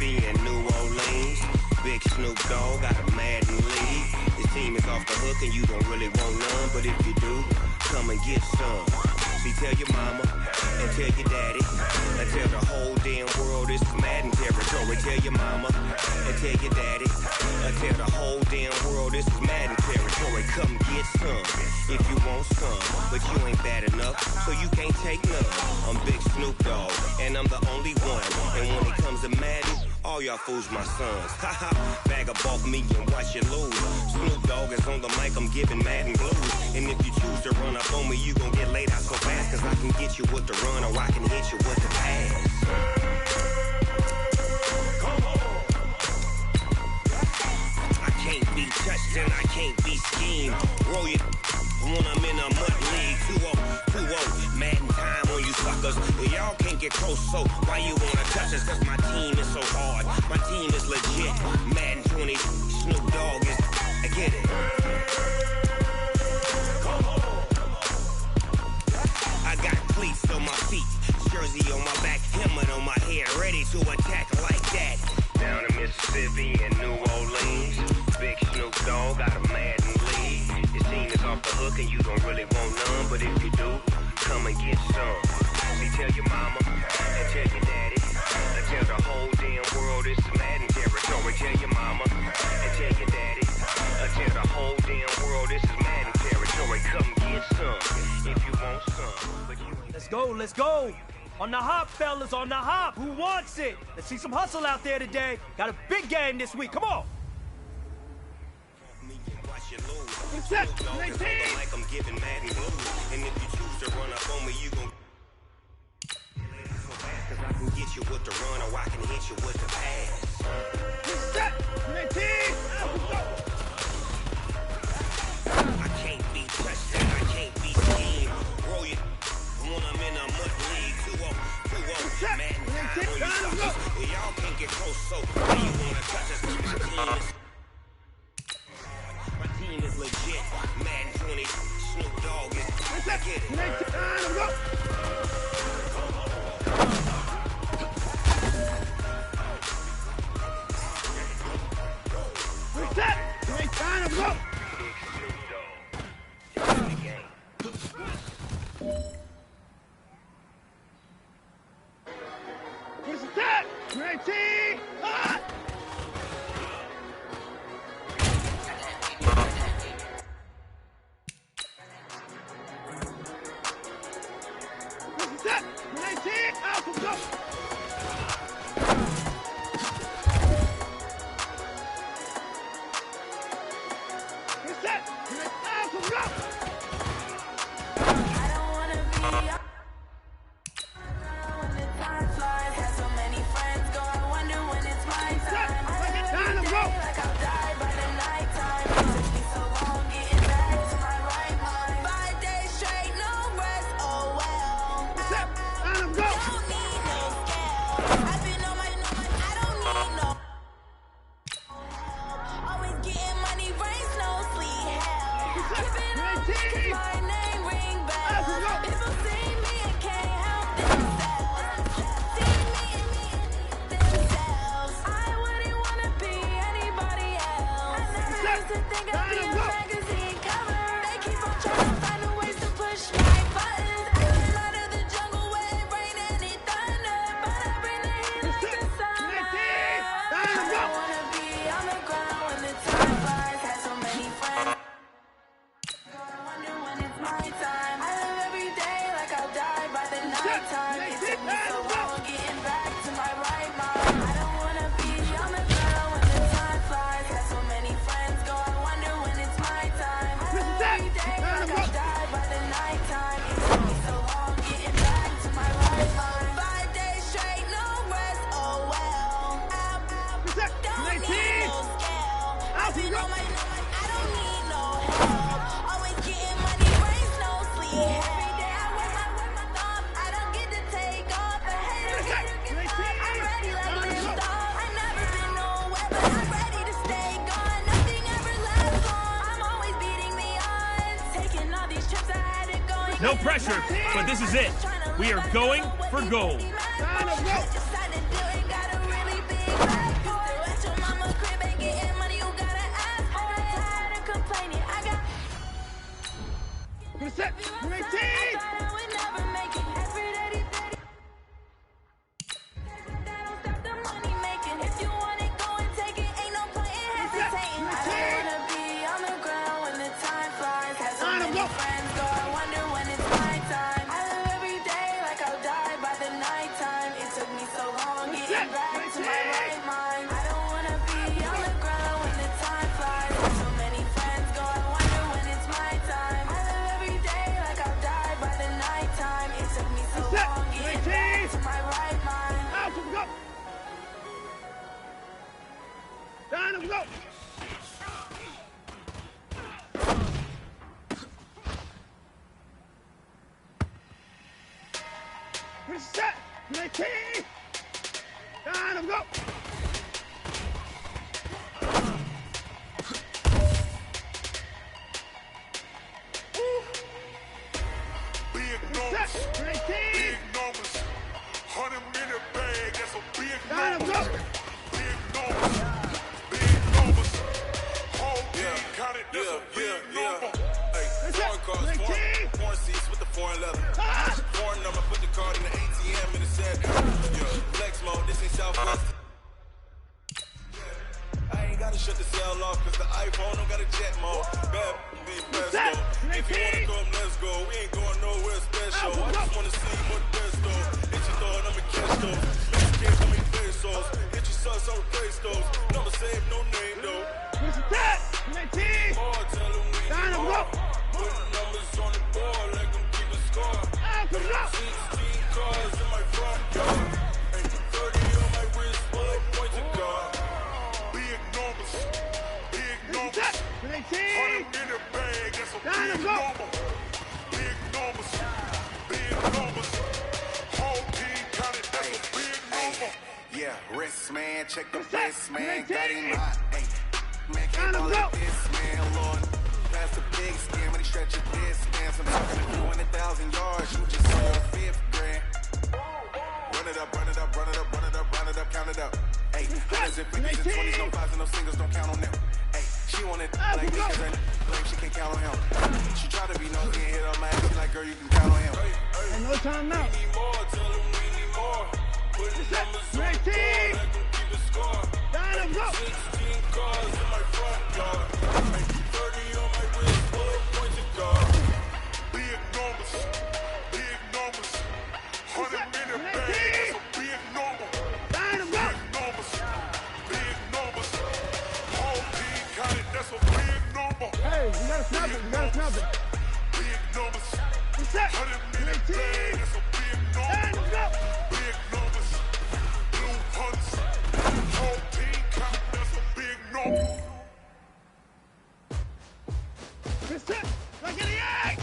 Mississippi and New Orleans. Big Snoop Dogg got a Madden league. His team is off the hook and you don't really want none, but if you do, come and get some. See, tell your mama and tell your daddy and tell the whole damn world this is Madden territory. Tell your mama and tell your daddy and tell the whole damn world this is Madden territory. Come get some if you want some, but you ain't bad enough, so you can't take none. I'm Big Snoop Dogg and I'm the only one, and when it comes to Madden, all y'all fools my sons. Haha, bag up off me and watch you lose. Snoop Dogg is on the mic, I'm giving Madden blues. And if you choose to run up on me, you gon' get laid out so fast, cause I can get you with the run or I can hit you with the pass. Come on. I can't be touched and I can't be schemed. Roll it when I'm in a mud league. 2-0, Madden time on you suckers. Y'all can't get close, so why you wanna touch us? Cause my team is so hard, my team is legit. Madden 20, Snoop Dogg is, I get it. Come on. I got cleats on my feet, jersey on my back, helmet on my head, ready to attack like that. Down in Mississippi and New Orleans, Big Snoop Dogg got a Madden league. His team is off the hook and you don't really want none, but if you do, come and get some. See, tell your mama and tell your daddy and tell the whole damn world this is Madden territory. Tell your mama and tell your daddy and tell the whole damn world this is Madden territory. Come get some if you want some, but you ain't. Let's go. On the hop, fellas, on the hop. Who wants it? Let's see some hustle out there today. Got a big game this week. Come on. What's up? Like I'm giving Madden blues. And if you choose to run up on me, you gon' so fast, cause I can get you with the run or I can hit you with the pass. What's up? I can't be touched and I can't be schemed. Roll it when I'm in a mud league. 2-0, Madden time on you suckers. Y'all can't get close, so why you wanna touch us? Cause my team is legit. Madden 20, Snoop Dogg is, I get it. What's up? You ain't trying to go. What's that? Ready? Hot! What's that? Ready? Out and go! What's that? Out and go! No pressure, but this is it. We are going for gold. at your mama crib and getting money, you gotta ask for it. Tired of complaining, I got. Good set. Good 18. I thought I would never make it. Every day these days. That don't stop the money making. If you want it, go and take it. Ain't no point in hesitating. I don't wanna be on the ground when the time flies. Have so many friends go, I wonder when it's my time. I live every day like I'll die by the nighttime. It took me so long getting back to my right mind. I don't wanna be on the ground when the time flies. Have so many friends go, I wonder when it's my time. I live every day like I'll die by the nighttime. It took me so long getting back to my right mind. Out, let's go. Down, let's go. Good set. Good 18. Down, let's go. Big Good numbers, set. Good 18. big numbers. 100 minute bag, that's a big Down, let's number. go. Big numbers, big numbers. Whole team counted, that's a big number. Hey, Good foreign set. cars, Good 18. foreign seats with the foreign leather. Ah. Foreign number, put the card in the ATM and it said, yeah, flex mode, this ain't Southwest. I ain't gotta shut the cell off cause the iPhone don't got a jet mode. Bad be best set. though. If you wanna come, let's go. We ain't going nowhere special. I just wanna see what the best though. Hit your thought, I'ma catch those. Mexicans, I mean pesos. Hit your sus, I'll replace those. Number save, no name though. Good set. Good 18. More, tell them we Down, need let's more. go. Putting numbers on the board like I'm keeping score. Out, let's go. 16 cars in my front yard. And 30 on my wrist, bullet point to God. Big numbers, big Good numbers. set. Good 18. 100 minute bag, that's a Down, let's big go. number. Big numbers, big numbers. Whole team counted, that's a big number. Yeah, wrist man, check the What's that? wrist man, Good got 18. him hot. Hey, man, can't Down, ball let's like go. this, man, Lord. That's a big scam when he stretch your distance. I'm talking to 200,000 yards, you just on your fifth grand. Run it up, run it up, run it up, run it up, run it up, count it up. Hey, hundreds and fifties and 20s, no fives and no singles, don't count on them. Hey, she want it like me, cause her claim she can't count on him. She try to be nosy and hit on my ass, she like, girl, you can count on him. And no time out. Need more, tell them we need more. Putting Good set. numbers Good on the board 18. like I'm keeping score. Down, let's go. 16 cars in my front yard. And 30 on my wrist, bullet point to God. Big numbers, big numbers. 100 minute bag, that's a big number. Down, let's go. Big numbers, big numbers. Whole team counted, that's a big number. Hey, you gotta snap it. You gotta snap it. Big numbers, Good set. 100 Good minute 18. bag, that's a big Down, number. let's go. Big numbers, blue hunts. Whole team counted, that's a big number. Good set. Like in the egg.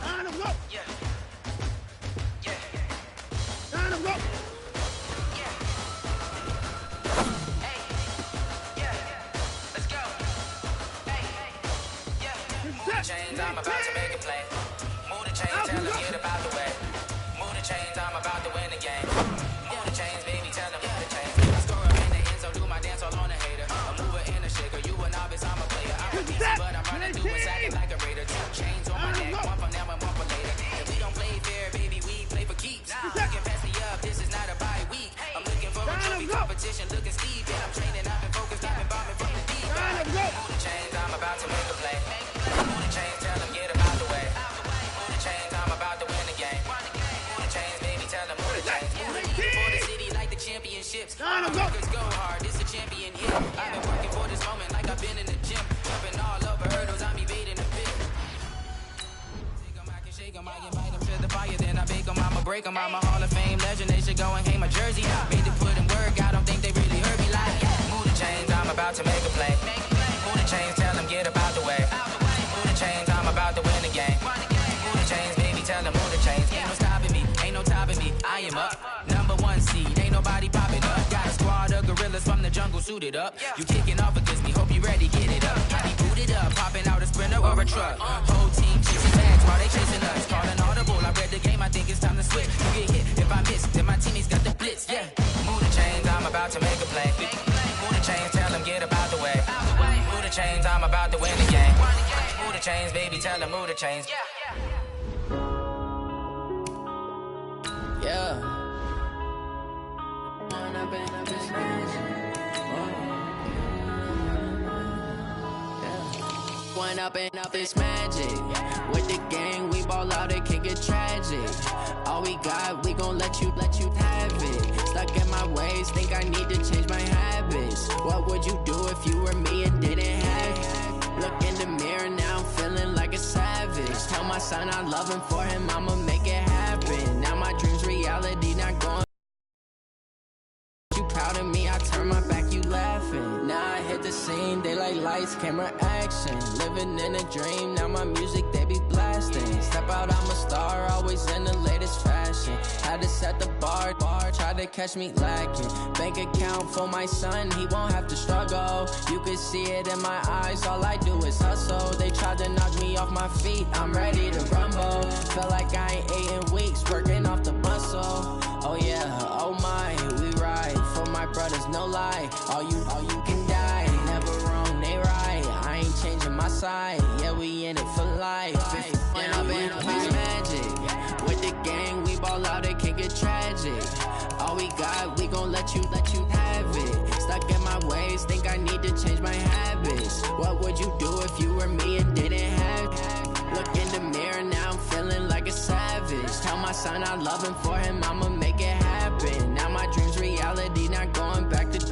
Down, let's go. Down, let's go. Good set. Chains, I'm about to make a play. Move the chains, tell them get about the way. Move the chains, I'm about to win the game. Move the chains, baby, tell them move the chains. I score up in the end zone, do my dance all on a hater. A mover and a shaker, you a novice, I'm a player. I'm a decent, but I'm running through and sacking like a raider. 2 chains on my neck, one for now and one for later. And we don't play fair, baby, we play for keeps. Looking past the up, this is not a bye week. I'm looking for a trophy competition, looking steep. And I'm training, I've been focused, I've been bombing from the deep. Move the chains, I'm about to make a play. Move the chains, tell them get about the way. Move the chains, I'm about to win the game. Move the chains, baby, tell them move the chains. Move the lead for the city like the championships. All the records go hard, this a champion hit. I've been working for this moment like I've been in the gym. Jumping all over hurdles, I'm evading the pit. Take 'em, I can shake 'em, I invite 'em to the fire, then I bake 'em, I'ma break 'em. I'm a Hall of Fame legend, they should go and hang my jersey. Made to put in work, I don't think they really heard me like. Move the chains, I'm about to make a play. Move the chains, tell them get about the way. Move the chains, I'm about to win the game. Move the chains, baby, tell them move the chains. Ain't no stopping me, ain't no topping me. I am up, number 1 seed, ain't nobody popping up. Got a squad of gorillas from the jungle suited up. You kicking off against me, hope you ready, get it up. I be booted up, popping out a sprinter or a truck. Whole team chasing tags while they chasing us. Calling audible, I read the game, I think it's time to switch. You get hit, if I miss, then my teammates got the blitz, yeah. chains, baby, tell them move the chains. Yeah. One up and up is magic. With the gang, we ball out, it can get tragic. All we got, we gon' let you have it. Stuck in my ways, think I need to change my habits. What would you do if you were me and didn't have it? Look in the mirror, now I'm feeling like a savage. Tell my son I love him, for him I'ma make it happen. Now my dreams reality, not going. You proud of me, I turn my back, you laughing. Now I hit the scene, they like lights, camera, action. Living in a dream, now my music, they be blasting. Step out, I'm a star, always in the latest fashion. Had to set the bar, try to catch me lacking. Bank account for my son, he won't have to struggle. You can see it in my eyes, all I do is hustle. They tried to knock me off my feet, I'm ready to rumble. Feel like I ain't ate in weeks, working off the muscle. Oh yeah, oh my, we ride for my brothers, no lie. All you can die, never wrong, they right. I ain't changing my side, yeah, we in it for life. When I've been on this magic, with the gang, we ball out, it can get tragic. All we got, we gon' let you have it. Stuck in my ways, think I need to change my habits. What would you do if you were me and didn't have it? Look in the mirror, now I'm feeling like a savage. Tell my son I love him, for him I'ma make it happen. Now my dreams reality, not going back to.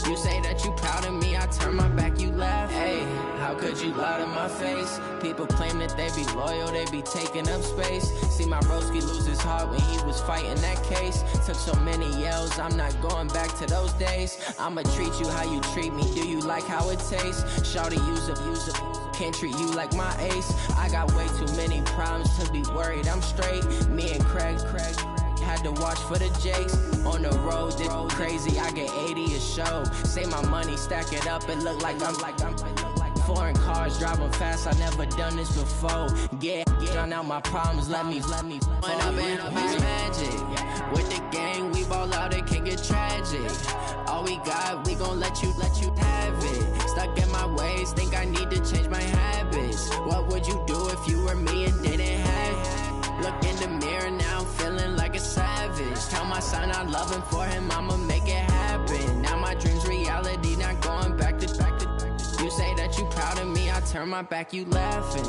You say that you proud of me, I turn my back, you laugh. Hey, how could you lie to my face? People claim that they be loyal, they be taking up space. See my broski lose his heart when he was fighting that case. Took so many yells, I'm not going back to those days. I'ma treat you how you treat me, do you like how it tastes? Shawty, use up, can't treat you like my ace. I got way too many problems to be worried, I'm straight. Me and Craig had to watch for the Jakes. On the road, this crazy, I get 80 a show. Say my money, stack it up, it look like I'm foreign cars, driving fast, I never done this before. Get drown out my problems, let me When I've been up is magic. With the gang, we ball out, it can get tragic. All we got, we gon' let you have it. Stuck in my ways, think I need to change my habits. What would you do if you were me and didn't have it? Look in the mirror, now I'm feeling like a savage. Tell my son I love him, for him I'ma make it happen. Now my dreams reality, not going back to. You say that you proud of me, I turn my back, you laughing.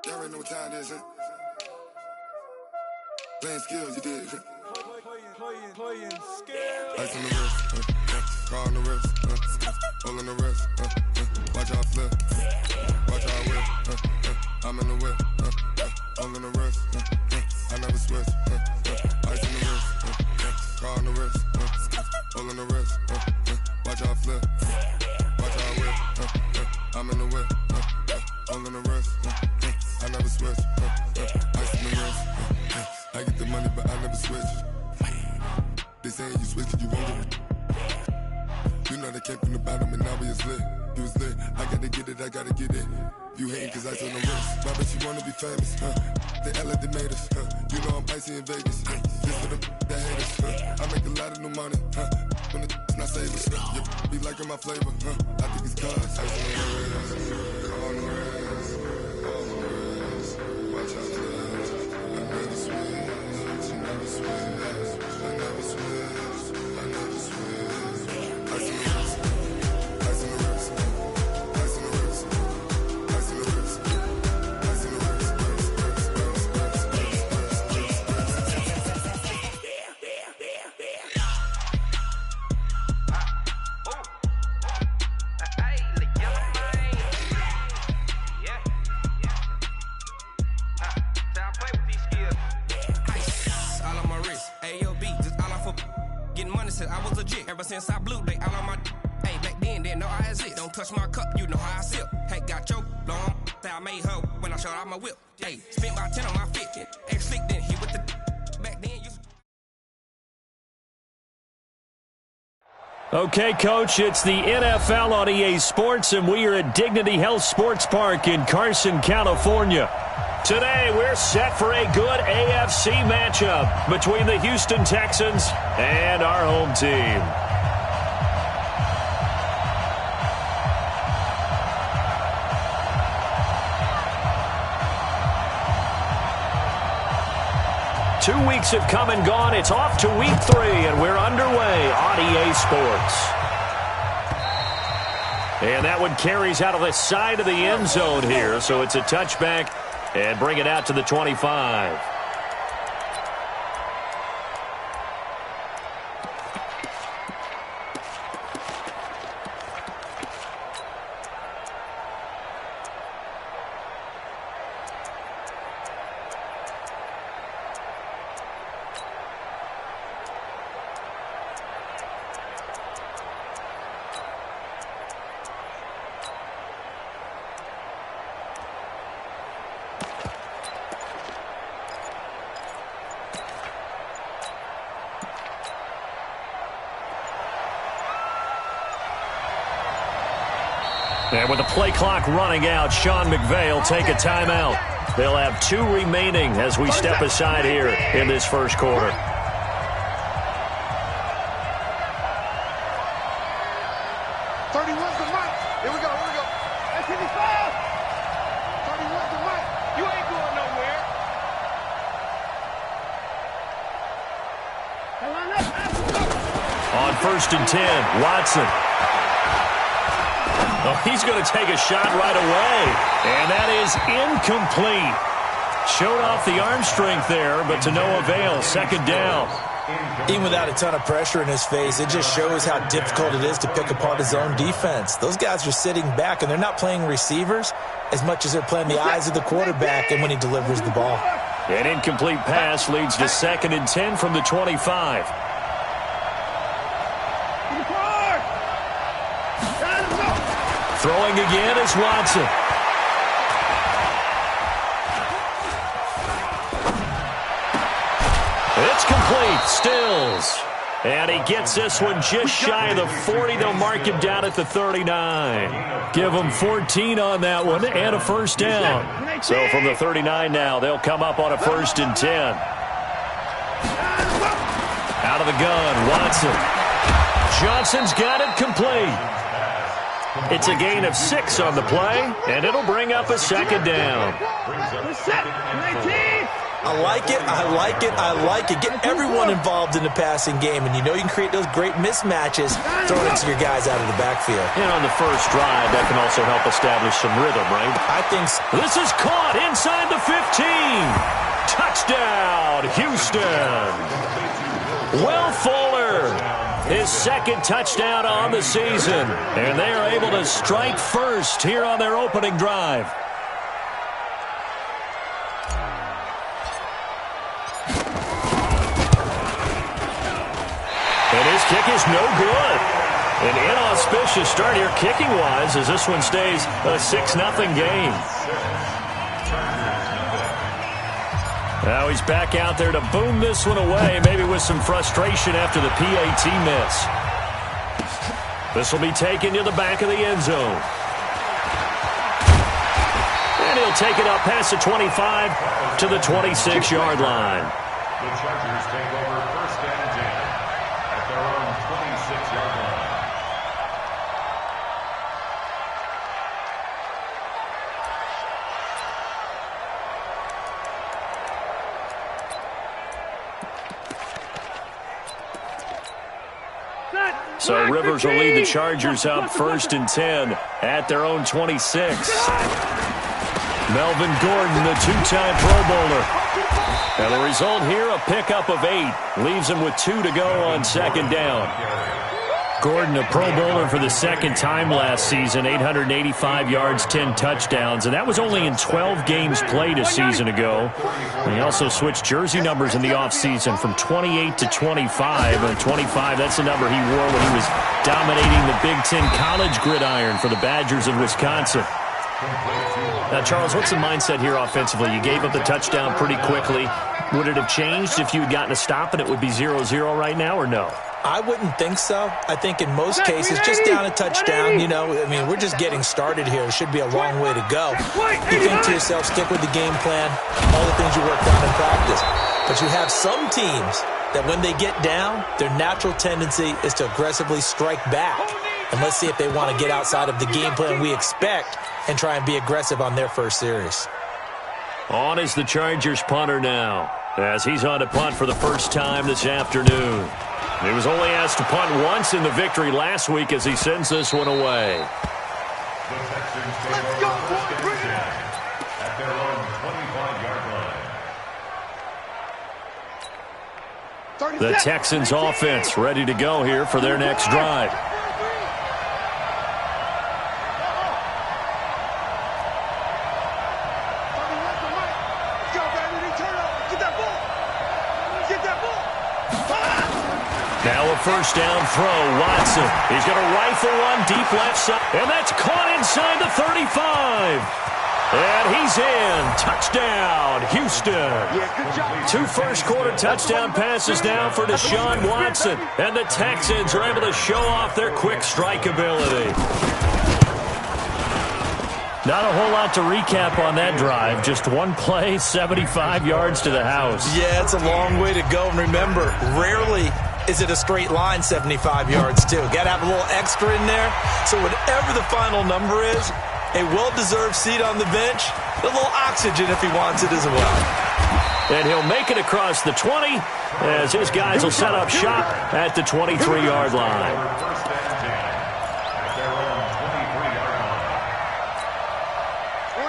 Y'all already know what time it is, huh? Playing skills, you did. Playing skills. Ice on the wrist, car on the wrist, hole in the wrist, watch how I flip, watch how I whip, I'm in the whip, hole in the wrist, I never switch, ice on the wrist, car on the wrist, hole in the wrist, watch how I flip, watch how I whip, I'm in the whip, hole in the wrist, I never switch, ice on the wrist, I get the money but I never switch. They saying you switch, you won't get it. You know they came from the bottom and now we is lit. You was lit, I gotta get it, I gotta get it. You hating cause I on the wrist. Why bet you wanna be famous, They act like they made us, You know I'm icy in Vegas, Just for the that hate us, I make a lot of new money, When it's not savers, You be liking my flavor, I think it's cause I on the wrist, on the wrist, on the wrist. Watch out, I never switch, I never switch. I never switch, I never switch. Ice in the wrist, ice in the wrist, ice in the wrist, ice in the wrist, ice in the wrist, I was legit ever since I blew they all on my hey back then didn't know I exist. Don't touch my cup, you know how I sip. Hey, got choked long, I made her when I showed out my whip. Hey, spent about 10 on my 50. Ex slick then he with the back then you Okay, Coach, it's the NFL on EA Sports, and we are at Dignity Health Sports Park in Carson, California. Today, we're set for a good AFC matchup between the Houston Texans and our home team. Two weeks have come and gone. It's off to week 3, and we're underway on EA Sports. And that one carries out of the side of the end zone here, so it's a touchback and bring it out to the 25. And with the play clock running out, Sean McVay will take a timeout. They'll have 2 remaining as we step aside here in this first quarter. 31's the mic. Here we go. That's 55. 31's the mic. You ain't going nowhere. On 1st and 10, Watson. Oh, he's going to take a shot right away, and that is incomplete. Showed off the arm strength there, but to no avail. 2nd down. Even without a ton of pressure in his face, it just shows how difficult it is to pick apart his own defense. Those guys are sitting back, and they're not playing receivers as much as they're playing the eyes of the quarterback and when he delivers the ball. An incomplete pass leads to 2nd and 10 from the 25. Throwing again is Watson. It's complete. Stills. And he gets this one just shy of the 40. They'll mark him down at the 39. Give him 14 on that one and a 1st down. So from the 39 now, they'll come up on a 1st and 10. Out of the gun, Watson. Johnson's got it complete. It's a gain of 6 on the play, and it'll bring up a 2nd down. I like it. Get everyone involved in the passing game, and you know you can create those great mismatches throwing it to your guys out of the backfield. And on the first drive, that can also help establish some rhythm, right? I think so. This is caught inside the 15. Touchdown, Houston. Will Fuller. His 2nd touchdown on the season. And they are able to strike first here on their opening drive. And his kick is no good. An inauspicious start here kicking-wise as this one stays a 6-0 game. Now he's back out there to boom this one away, maybe with some frustration after the PAT miss. This will be taken to the back of the end zone. And he'll take it up past the 25 to the 26-yard line. The Chargers take over 1st and 10 at their own 26-yard line. So Rivers will lead the Chargers up 1st and 10 at their own 26. Melvin Gordon, the 2-time Pro Bowler. And the result here, a pickup of 8. Leaves him with 2 to go on 2nd down. Gordon, a Pro Bowler for the 2nd time last season, 885 yards, 10 touchdowns, and that was only in 12 games played a season ago. And he also switched jersey numbers in the offseason from 28 to 25, and 25, that's the number he wore when he was dominating the Big Ten college gridiron for the Badgers of Wisconsin. Now, Charles, what's the mindset here offensively? You gave up the touchdown pretty quickly. Would it have changed if you had gotten a stop and it would be 0-0 right now, or no? I wouldn't think so. I think in most cases, just down a touchdown, you know, I mean, we're just getting started here. It should be a long way to go. You think to yourself, stick with the game plan, all the things you worked on in practice. But you have some teams that when they get down, their natural tendency is to aggressively strike back. And let's see if they want to get outside of the game plan we expect and try and be aggressive on their first series. On is the Chargers punter now, as he's on to punt for the first time this afternoon. He was only asked to punt once in the victory last week as he sends this one away. Let's go, boys! At their own 25-yard line. The Texans offense ready to go here for their next drive. Now a first down throw, Watson. He's going to rifle one deep left side, and that's caught inside the 35. And he's in. Touchdown, Houston. 2 first-quarter touchdown passes now for Deshaun Watson, and the Texans are able to show off their quick strike ability. Not a whole lot to recap on that drive. Just one play, 75 yards to the house. Yeah, it's a long way to go. And remember, rarely is it a straight line 75 yards, too. Got to have a little extra in there. So whatever the final number is, a well-deserved seat on the bench, a little oxygen if he wants it as well. And he'll make it across the 20 as his guys will set up shop at the 23-yard line.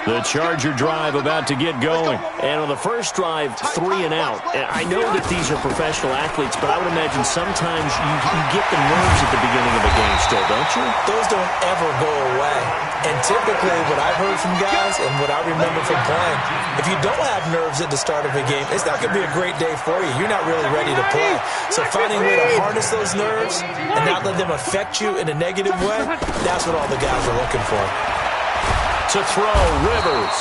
The Charger drive about to get going. And on the first drive, 3 and out. And I know that these are professional athletes, but I would imagine sometimes you get the nerves at the beginning of a game still, don't you? Those don't ever go away. And typically what I've heard from guys and what I remember from playing, if you don't have nerves at the start of a game, it's not going to be a great day for you. You're not really ready to play. So finding a way to harness those nerves and not let them affect you in a negative way, that's what all the guys are looking for. To throw, Rivers.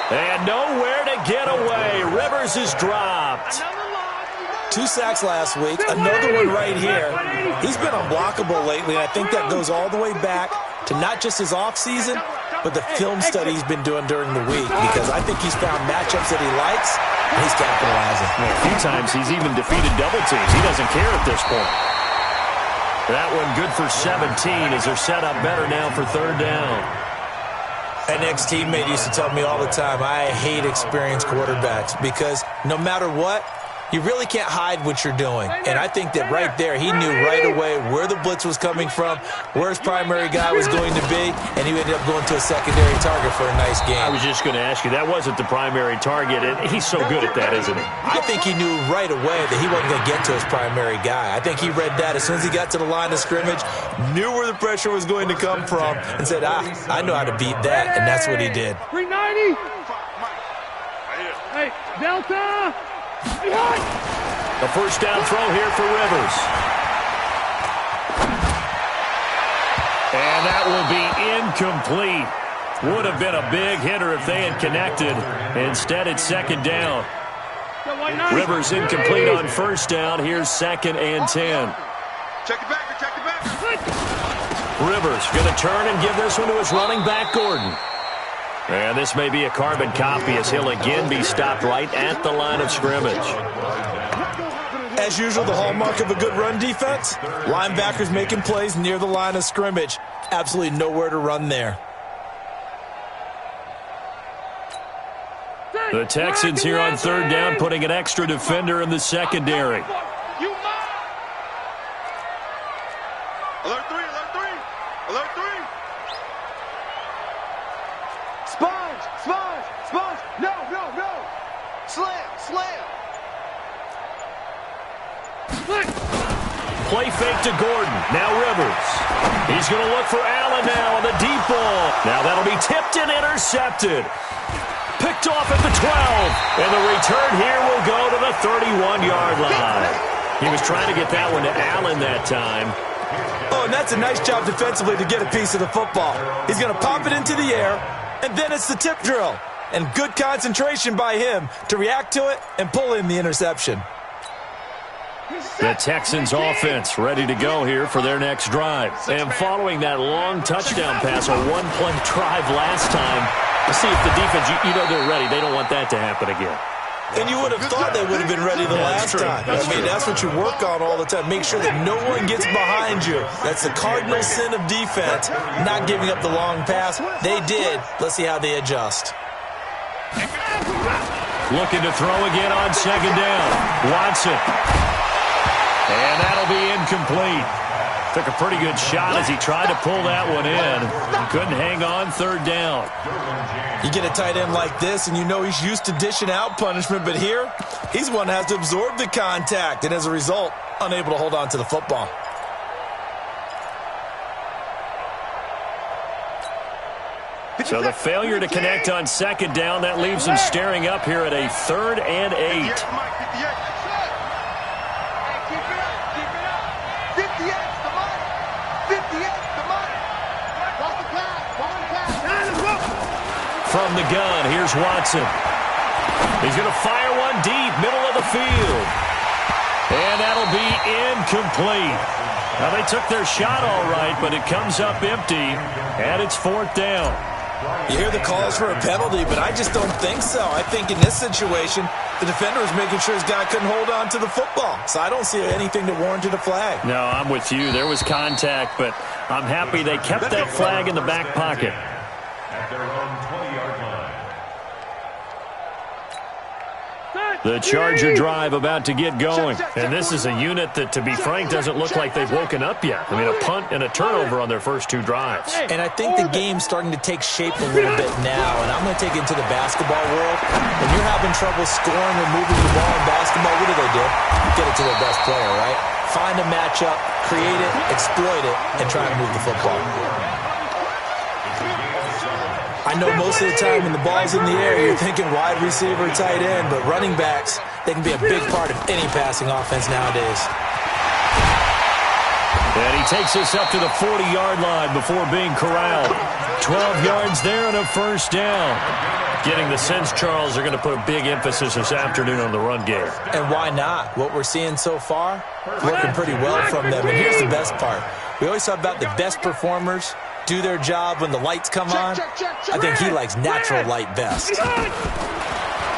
And nowhere to get away. Rivers is dropped. 2 sacks last week. Another one right here. He's been unblockable lately, and I think that goes all the way back to not just his offseason, but the film study he's been doing during the week, because I think he's found matchups that he likes, and he's capitalizing. A few times he's even defeated double teams. He doesn't care at this point. That one good for 17 as they're set up better now for 3rd down. An ex-teammate used to tell me all the time, I hate experienced quarterbacks because no matter what, you really can't hide what you're doing. And I think that right there, he knew right away where the blitz was coming from, where his primary guy was going to be, and he ended up going to a secondary target for a nice game. I was just going to ask you, that wasn't the primary target, and he's so good at that, isn't he? I think he knew right away that he wasn't going to get to his primary guy. I think he read that as soon as he got to the line of scrimmage, knew where the pressure was going to come from, and said, I know how to beat that, and that's what he did. 390! Hey, Delta! A first down throw here for Rivers. And that will be incomplete. Would have been a big hitter if they had connected. Instead, it's 2nd down. Rivers incomplete on 1st down. Here's 2nd and 10. Check it back, check it back. Rivers going to turn and give this one to his running back, Gordon. And this may be a carbon copy as he'll again be stopped right at the line of scrimmage. As usual, the hallmark of a good run defense, linebackers making plays near the line of scrimmage. Absolutely nowhere to run there. The Texans here on 3rd down, putting an extra defender in the secondary. Alert 3, alert 3, alert 3. Sponge, sponge, sponge. No, no, no. Slam, slam. Play fake to Gordon. Now Rivers. He's going to look for Allen now on the deep ball. Now that'll be tipped and intercepted. Picked off at the 12. And the return here will go to the 31-yard line. He was trying to get that one to Allen that time. Oh, and that's a nice job defensively to get a piece of the football. He's going to pop it into the air, And then it's the tip drill. And good concentration by him to react to it and pull in the interception. The Texans offense ready to go here for their next drive. And following that long touchdown pass, a one-play drive last time, let's see if the defense, you know they're ready. They don't want that to happen again. And you would have thought they would have been ready the last time. I mean, that's what you work on all the time. Make sure that no one gets behind you. That's the cardinal sin of defense, not giving up the long pass. They did. Let's see how they adjust. Looking to throw again on second down. Watson. And that'll be incomplete. Took a pretty good shot as he tried to pull that one in. Couldn't hang on third down. You get a tight end like this, and you know he's used to dishing out punishment, but here, he's one that has to absorb the contact, and as a result, unable to hold on to the football. So the failure to connect on second down, that leaves him staring up here at a 3rd and 8. From the gun, here's Watson. He's going to fire one deep, middle of the field. And that'll be incomplete. Now, they took their shot all right, but it comes up empty, and it's 4th down. You hear the calls for a penalty, but I just don't think so. I think in this situation, the defender was making sure his guy couldn't hold on to the football. So I don't see anything that warranted a flag. No, I'm with you. There was contact, but I'm happy they kept that flag in the back pocket. At their own 20-yard line. The Charger drive about to get going. And this is a unit that, to be frank, doesn't look like they've woken up yet. I mean, a punt and a turnover on their first 2 drives. And I think the game's starting to take shape a little bit now. And I'm going to take it into the basketball world. When you're having trouble scoring or moving the ball in basketball, what do? Get it to their best player, right? Find a matchup, create it, exploit it, and try and move the football. I know most of the time when the ball's in the air, you're thinking wide receiver, tight end, but running backs, they can be a big part of any passing offense nowadays. And he takes us up to the 40-yard line before being corralled. 12 yards there and a first down. Getting the sense, Charles, they're going to put a big emphasis this afternoon on the run game. And why not? What we're seeing so far, working pretty well from them. And here's the best part. We always talk about the best performers do their job when the lights come on. I think he likes natural light best.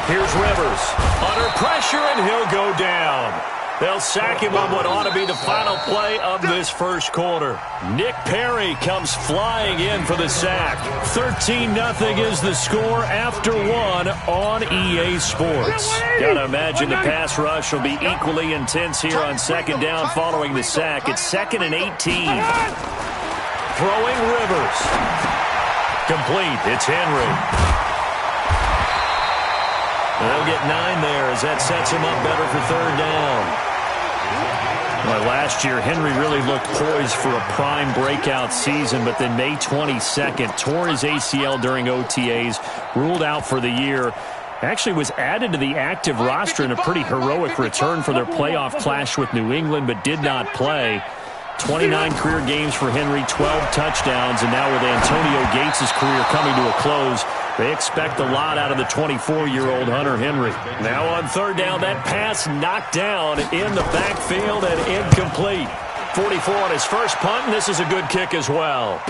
Here's Rivers. Under pressure, and he'll go down. They'll sack him on what ought to be the final play of this first quarter. Nick Perry comes flying in for the sack. 13-0 is the score after 1 on EA Sports. Gotta imagine the pass rush will be equally intense here on second down following the sack. It's 2nd and 18. Throwing Rivers. Complete. It's Henry. They'll get 9 there as that sets him up better for 3rd down. Well, last year, Henry really looked poised for a prime breakout season, but then May 22nd, tore his ACL during OTAs, ruled out for the year. Actually was added to the active roster in a pretty heroic return for their playoff clash with New England, but did not play. 29 career games for Henry, 12 touchdowns, and now with Antonio Gates' career coming to a close, they expect a lot out of the 24-year-old Hunter Henry. Now on 3rd down, that pass knocked down in the backfield and incomplete. 44 on his first punt, and this is a good kick as well.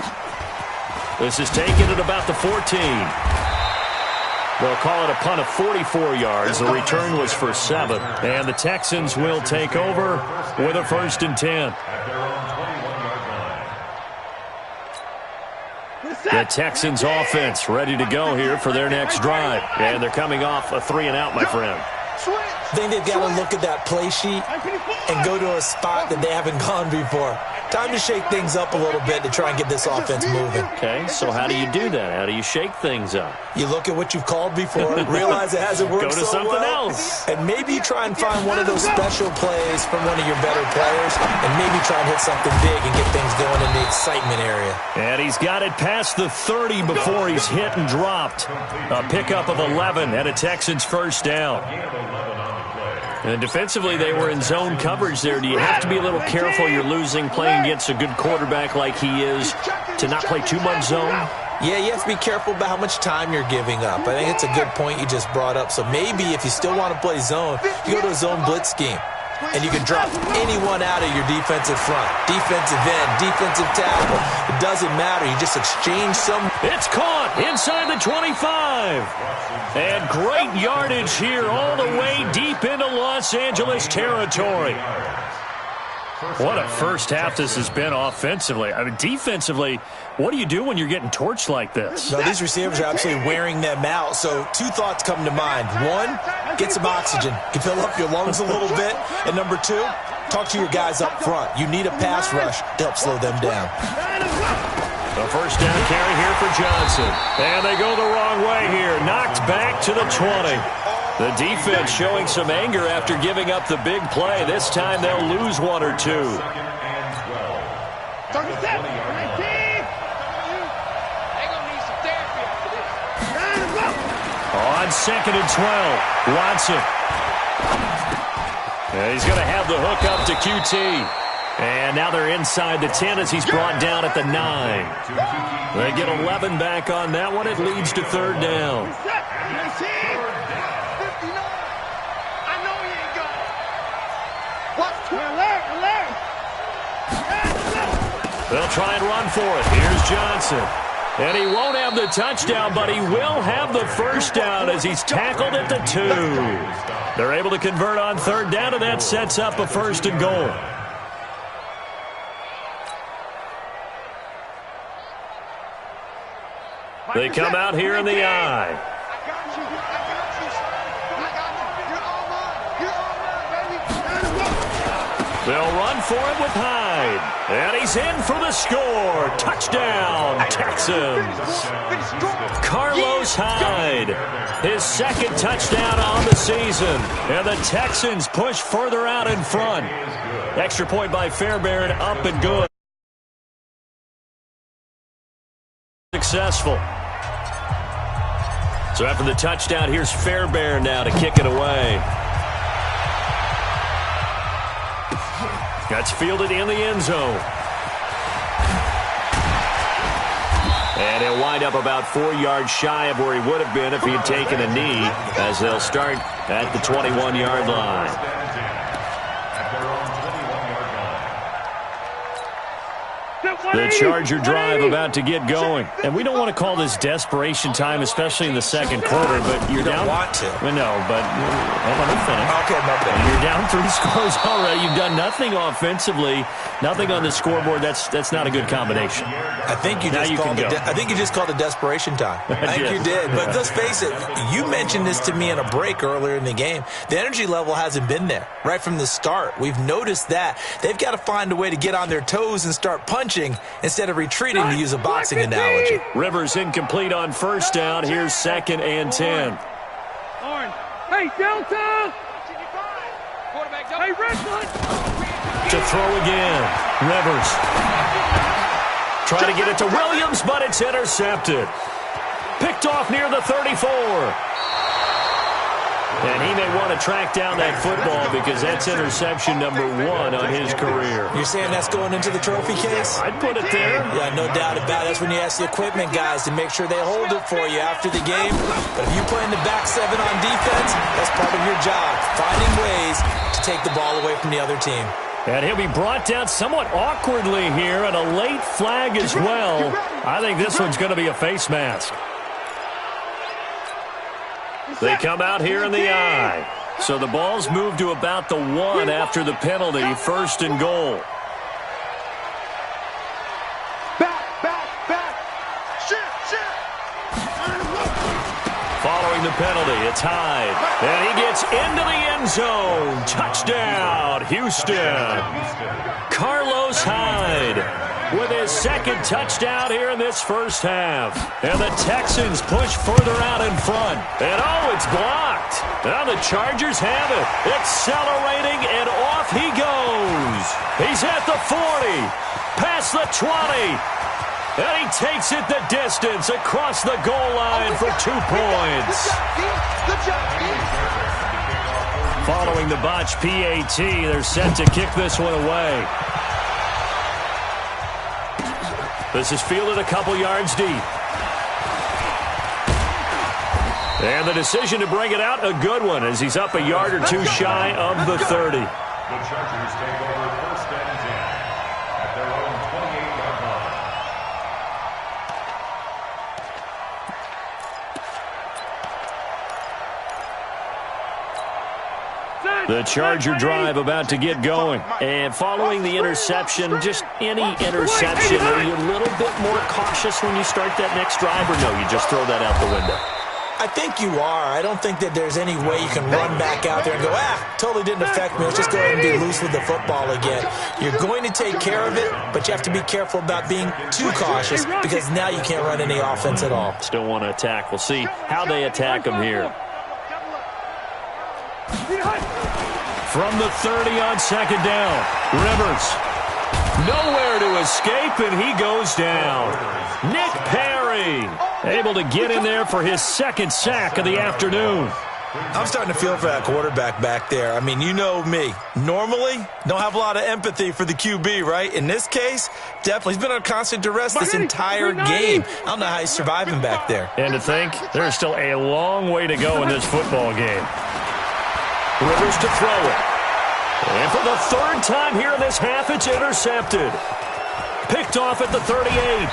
This is taken at about the 14. They'll call it a punt of 44 yards. The return was for 7. And the Texans will take over with a 1st and 10. The Texans offense ready to go here for their next drive. And they're coming off a 3-and-out, my friend. I think they've got to look at that play sheet and go to a spot that they haven't gone before. Time to shake things up a little bit to try and get this offense moving. Okay, so how do you do that? How do you shake things up? You look at what you've called before, realize it hasn't worked so well. Go to something else. And maybe you try and find one of those special plays from one of your better players, and maybe try and hit something big and get things going in the excitement area. And he's got it past the 30 before he's hit and dropped. A pickup of 11 and a Texans first down. And defensively, they were in zone coverage there. Do you have to be a little careful? You're losing playing against a good quarterback like he is to not play too much zone? Yeah, you have to be careful about how much time you're giving up. I think it's a good point you just brought up. So maybe if you still want to play zone, you go to a zone blitz scheme. And you can drop anyone out of your defensive front. Defensive end, defensive tackle. It doesn't matter. You just exchange some. It's caught inside the 25. And great yardage here all the way deep into Los Angeles territory. What a first half this has been offensively. I mean, defensively, what do you do when you're getting torched like this? No, these receivers are absolutely wearing them out. So two thoughts come to mind. One, get some oxygen. You can fill up your lungs a little bit. And number two, talk to your guys up front. You need a pass rush to help slow them down. The first down carry here for Johnson. And they go the wrong way here. Knocked back to the 20. The defense showing some anger after giving up the big play. This time they'll lose one or two. On 2nd and 12, Watson. And he's going to have the hook up to QT. And now they're inside the 10 as he's brought down at the 9. They get 11 back on that one. It leads to 3rd down. They'll try and run for it. Here's Johnson. And he won't have the touchdown, but he will have the first down as he's tackled at the 2. They're able to convert on 3rd down, and that sets up a 1st and goal. They come out here in the I. They'll run for it with Hyde. And he's in for the score. Touchdown, Texans. Carlos Hyde, his 2nd touchdown on the season. And the Texans push further out in front. Extra point by Fairbairn, up and good. Successful. So after the touchdown, here's Fairbairn now to kick it away. That's fielded in the end zone. And he'll wind up about 4 yards shy of where he would have been if he had taken a knee, as they'll start at the 21-yard line. The Charger drive about to get going. And we don't want to call this desperation time, especially in the 2nd quarter, but you're down. You don't want to. No, but let me finish. Okay, my bad. You're down 3 scores already. You've done nothing offensively, nothing on the scoreboard. That's not a good combination. I think you just called it desperation time. I think you did. But let's face it, you mentioned this to me in a break earlier in the game. The energy level hasn't been there right from the start. We've noticed that. They've got to find a way to get on their toes and start punching instead of retreating, to use a boxing analogy. Rivers incomplete on 1st down. Here's 2nd and 10. Hey, Delta! Hey, Redwood! To throw again. Rivers. Trying to get it to Williams, but it's intercepted. Picked off near the 34. And he may want to track down that football because that's interception number 1 on his career. You're saying that's going into the trophy case? I'd put it there. Yeah, no doubt about it. That's when you ask the equipment guys to make sure they hold it for you after the game. But if you play in the back 7 on defense, that's part of your job, finding ways to take the ball away from the other team. And he'll be brought down somewhat awkwardly here, and a late flag as well. I think this one's going to be a face mask. They come out here in the I. So the ball's moved to about the 1 after the penalty, 1st and goal. Following the penalty, it's Hyde. And he gets into the end zone. Touchdown, Houston. Carlos Hyde with his 2nd touchdown here in this first half. And the Texans push further out in front. And it's blocked. Now the Chargers have it. Accelerating, and off he goes. He's at the 40, past the 20. And he takes it the distance across the goal line for 2 points. Following the botch PAT, they're set to kick this one away. This is fielded a couple yards deep. And the decision to bring it out, a good one, as he's up a yard or two shy of the 30. The Chargers take over first and 10 at their own 28-yard line. The Charger drive about to get going. And following the interception, just any interception, are you a little bit more cautious when you start that next drive, or no, you just throw that out the window? I think you are. I don't think that there's any way you can run back out there and go, totally didn't affect me. Let's just go ahead and be loose with the football again. You're going to take care of it, but you have to be careful about being too cautious because now you can't run any offense at all. Still want to attack. We'll see how they attack him here. From the 30 on second down, Rivers. Nowhere to escape, and he goes down. Nick Perry able to get in there for his second sack of the afternoon. I'm starting to feel for that quarterback back there. I mean, you know me. Normally, don't have a lot of empathy for the QB, right? In this case, definitely. He's been on constant duress this entire game. I don't know how he's surviving back there. And to think, there's still a long way to go in this football game. Rivers to throw it. And for the third time here in this half, it's intercepted. Picked off at the 38.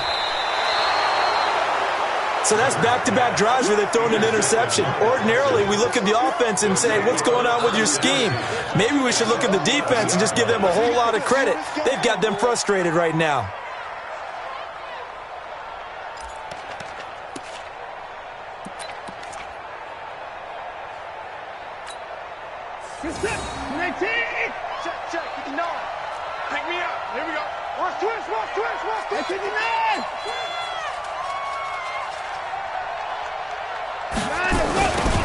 So that's back-to-back drives where they've thrown an interception. Ordinarily, we look at the offense and say, what's going on with your scheme? Maybe we should look at the defense and just give them a whole lot of credit. They've got them frustrated right now. Check, get the nine. Pick me up. Here we go. Watch twist. That's it, nine.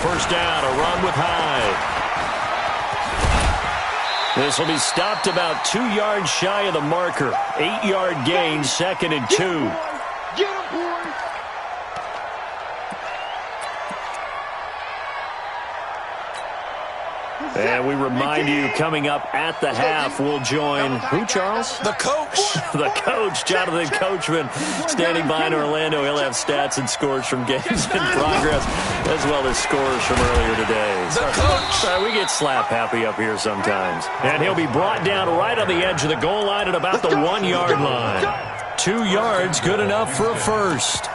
First down, a run with Hyde. This will be stopped about 2 yards shy of the marker. 8-yard gain, second and 2. Get him, boy. And we remind you, coming up at the half, we'll join, who, Charles? The coach. The coach, Jonathan Coachman, standing by in Orlando. He'll have stats and scores from games in progress, as well as scores from earlier today. The coach. Sorry, we get slap happy up here sometimes. And he'll be brought down right on the edge of the goal line at about the 1-yard line. 2 yards, good enough for a first.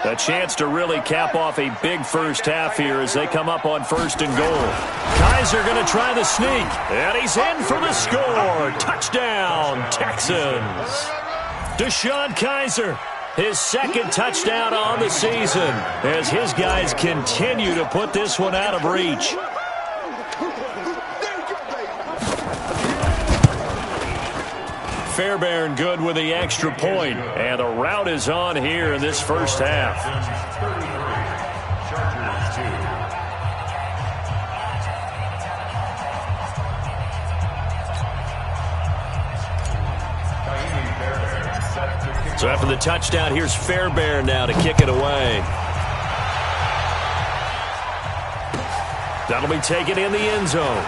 A chance to really cap off a big first half here as they come up on first and goal. Kaiser going to try the sneak, and he's in for the score. Touchdown, Texans. Deshaun Kaiser, his second touchdown on the season as his guys continue to put this one out of reach. Fairbairn good with the extra point, and the route is on here in this first half. So after the touchdown, here's Fairbairn now to kick it away. That'll be taken in the end zone.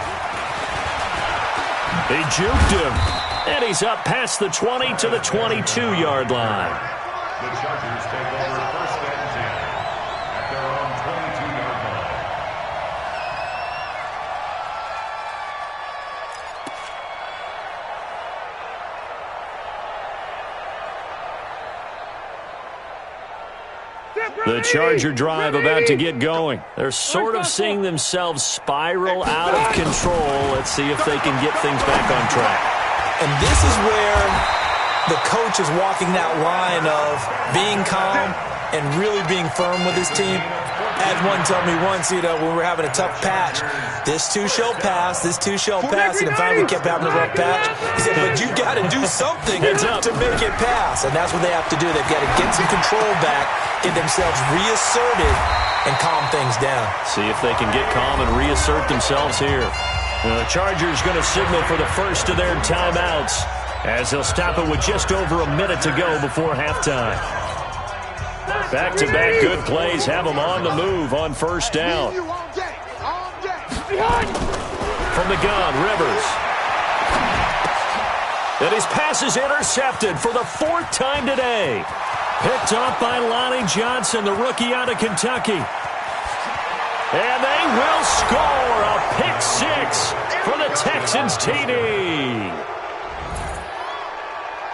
They juked him. And he's up past the 20 to the 22-yard line. The Chargers take over first and 10 at their own 22-yard line. The Charger drive about to get going. They're sort of seeing themselves spiral out of control. Let's see if they can get things back on track. And this is where the coach is walking that line of being calm and really being firm with his team. I had one tell me once, when we were having a tough patch, this too shall pass, and then finally we kept having a rough patch. He said, but you got to do something to make it pass, and that's what they have to do. They've got to get some control back, get themselves reasserted, and calm things down. See if they can get calm and reassert themselves here. The Chargers going to signal for the first of their timeouts as they'll stop it with just over a minute to go before halftime. Back-to-back good plays have them on the move on first down. From the gun, Rivers. And his pass is intercepted for the 4th time today. Picked off by Lonnie Johnson, the rookie out of Kentucky. And they will score a pick six for the Texans TD.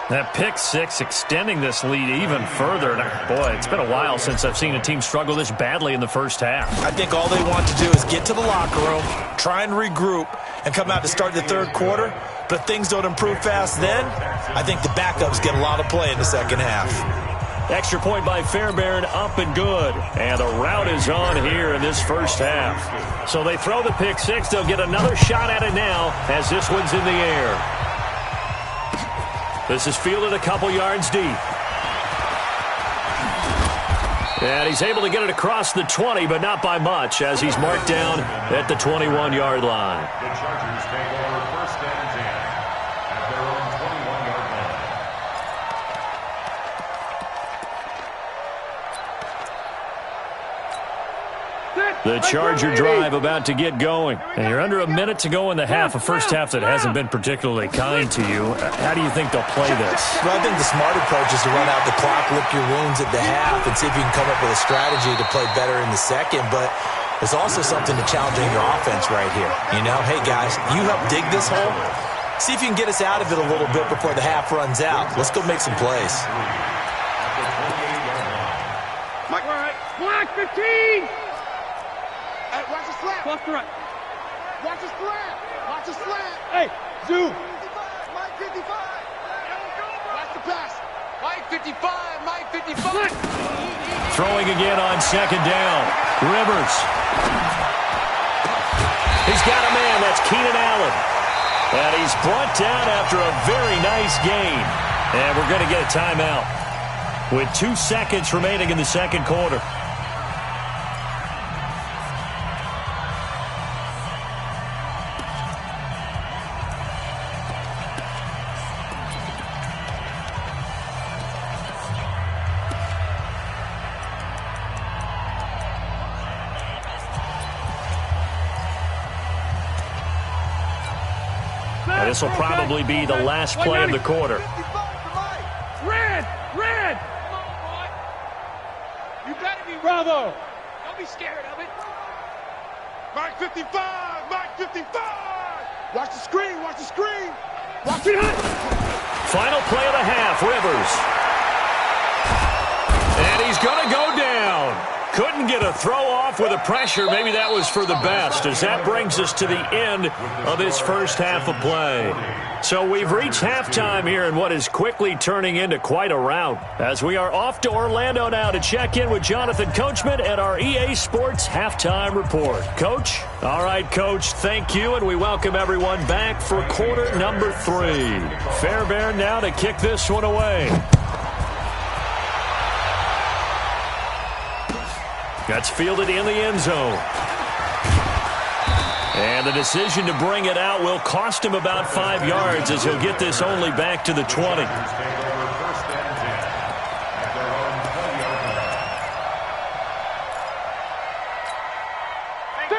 That pick six extending this lead even further. Boy, it's been a while since I've seen a team struggle this badly in the first half. I think all they want to do is get to the locker room, try and regroup, and come out to start the third quarter. But if things don't improve fast then, I think the backups get a lot of play in the second half. Extra point by Fairbairn, up and good. And the route is on here in this first half. So they throw the pick six. They'll get another shot at it now as this one's in the air. This is fielded a couple yards deep. And he's able to get it across the 20, but not by much, as he's marked down at the 21-yard line. The Chargers take over first and 10 at their own 21-yard line. The Charger drive about to get going. And you're under a minute to go in the half, a first half that hasn't been particularly kind to you. How do you think they'll play this? Well, I think the smart approach is to run out the clock, lick your wounds at the half, and see if you can come up with a strategy to play better in the second. But there's also something to challenging your offense right here. You know, hey, guys, you help dig this hole. See if you can get us out of it a little bit before the half runs out. Let's go make some plays. Mike, all right. Black 15! Hey, watch the slap. Plus the right. Watch the slap. Watch the slap. Hey, zoom. 55, Mike 55. Watch the pass. Mike 55, Mike 55. Throwing again on second down. Rivers. He's got a man. That's Keenan Allen. And he's brought down after a very nice gain. And we're going to get a timeout with 2 seconds remaining in the second quarter. This will probably be the last play of the quarter. Red! Red! You better be Bravo! Don't be scared of it. Mike 55! Mike 55! Watch the screen! Watch the screen! Watch it! Final play of the half, Rivers. And he's going to go down. Couldn't get a throw off with the pressure. Maybe that was for the best, as that brings us to the end of this first half of play. So we've reached halftime here in what is quickly turning into quite a rout, as we are off to Orlando now to check in with Jonathan Coachman at our EA Sports Halftime Report. Coach? All right, Coach, thank you, and we welcome everyone back for quarter number 3. Fairbairn now to kick this one away. That's fielded in the end zone. And the decision to bring it out will cost him about 5 yards, as he'll get this only back to the 20.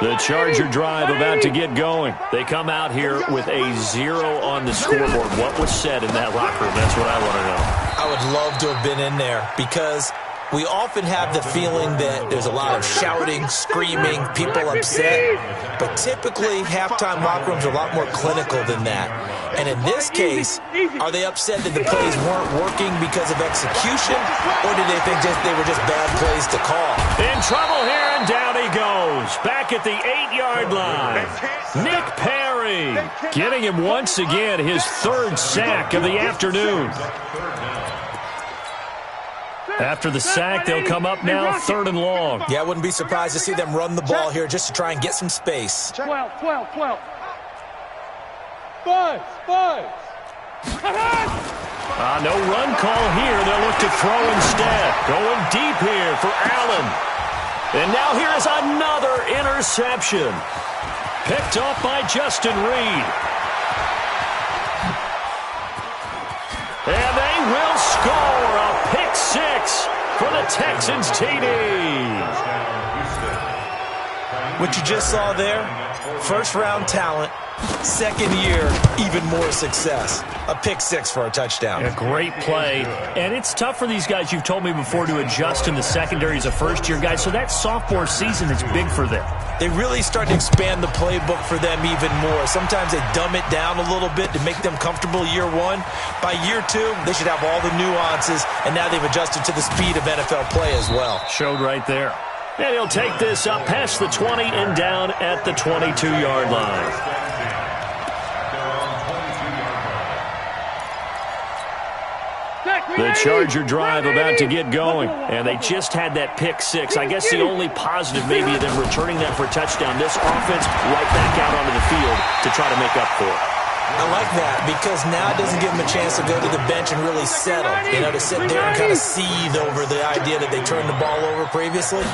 The Charger drive about to get going. They come out here with a 0 on the scoreboard. What was said in that locker room? That's what I want to know. I would love to have been in there, because we often have the feeling that there's a lot of shouting, screaming, people upset. But typically, halftime locker rooms are a lot more clinical than that. And in this case, are they upset that the plays weren't working because of execution? Or did they think they were just bad plays to call? In trouble here, and down he goes. Back at the 8-yard line. Nick Perry getting him once again his 3rd sack of the afternoon. After the sack, they'll come up now 3rd and long. Yeah, I wouldn't be surprised to see them run the ball here just to try and get some space. 12. Buzz! No run call here. They'll look to throw instead. Going deep here for Allen. And now here is another interception. Picked off by Justin Reed. And they will score a pick 6 for the Texans TD. What you just saw there, first-round talent, second year, even more success. A pick six for a touchdown. A great play. And it's tough for these guys, you've told me before, to adjust in the secondary as a first-year guy. So that sophomore season is big for them. They really start to expand the playbook for them even more. Sometimes they dumb it down a little bit to make them comfortable year one. By year two, they should have all the nuances, and now they've adjusted to the speed of NFL play as well. Showed right there. And he'll take this up past the 20 and down at the 22-yard line. The Charger drive about to get going, and they just had that pick six. I guess the only positive maybe of them returning that for a touchdown. This offense right back out onto the field to try to make up for it. I like that because now it doesn't give them a chance to go to the bench and really settle. You know, to sit there and kind of seethe over the idea that they turned the ball over previously.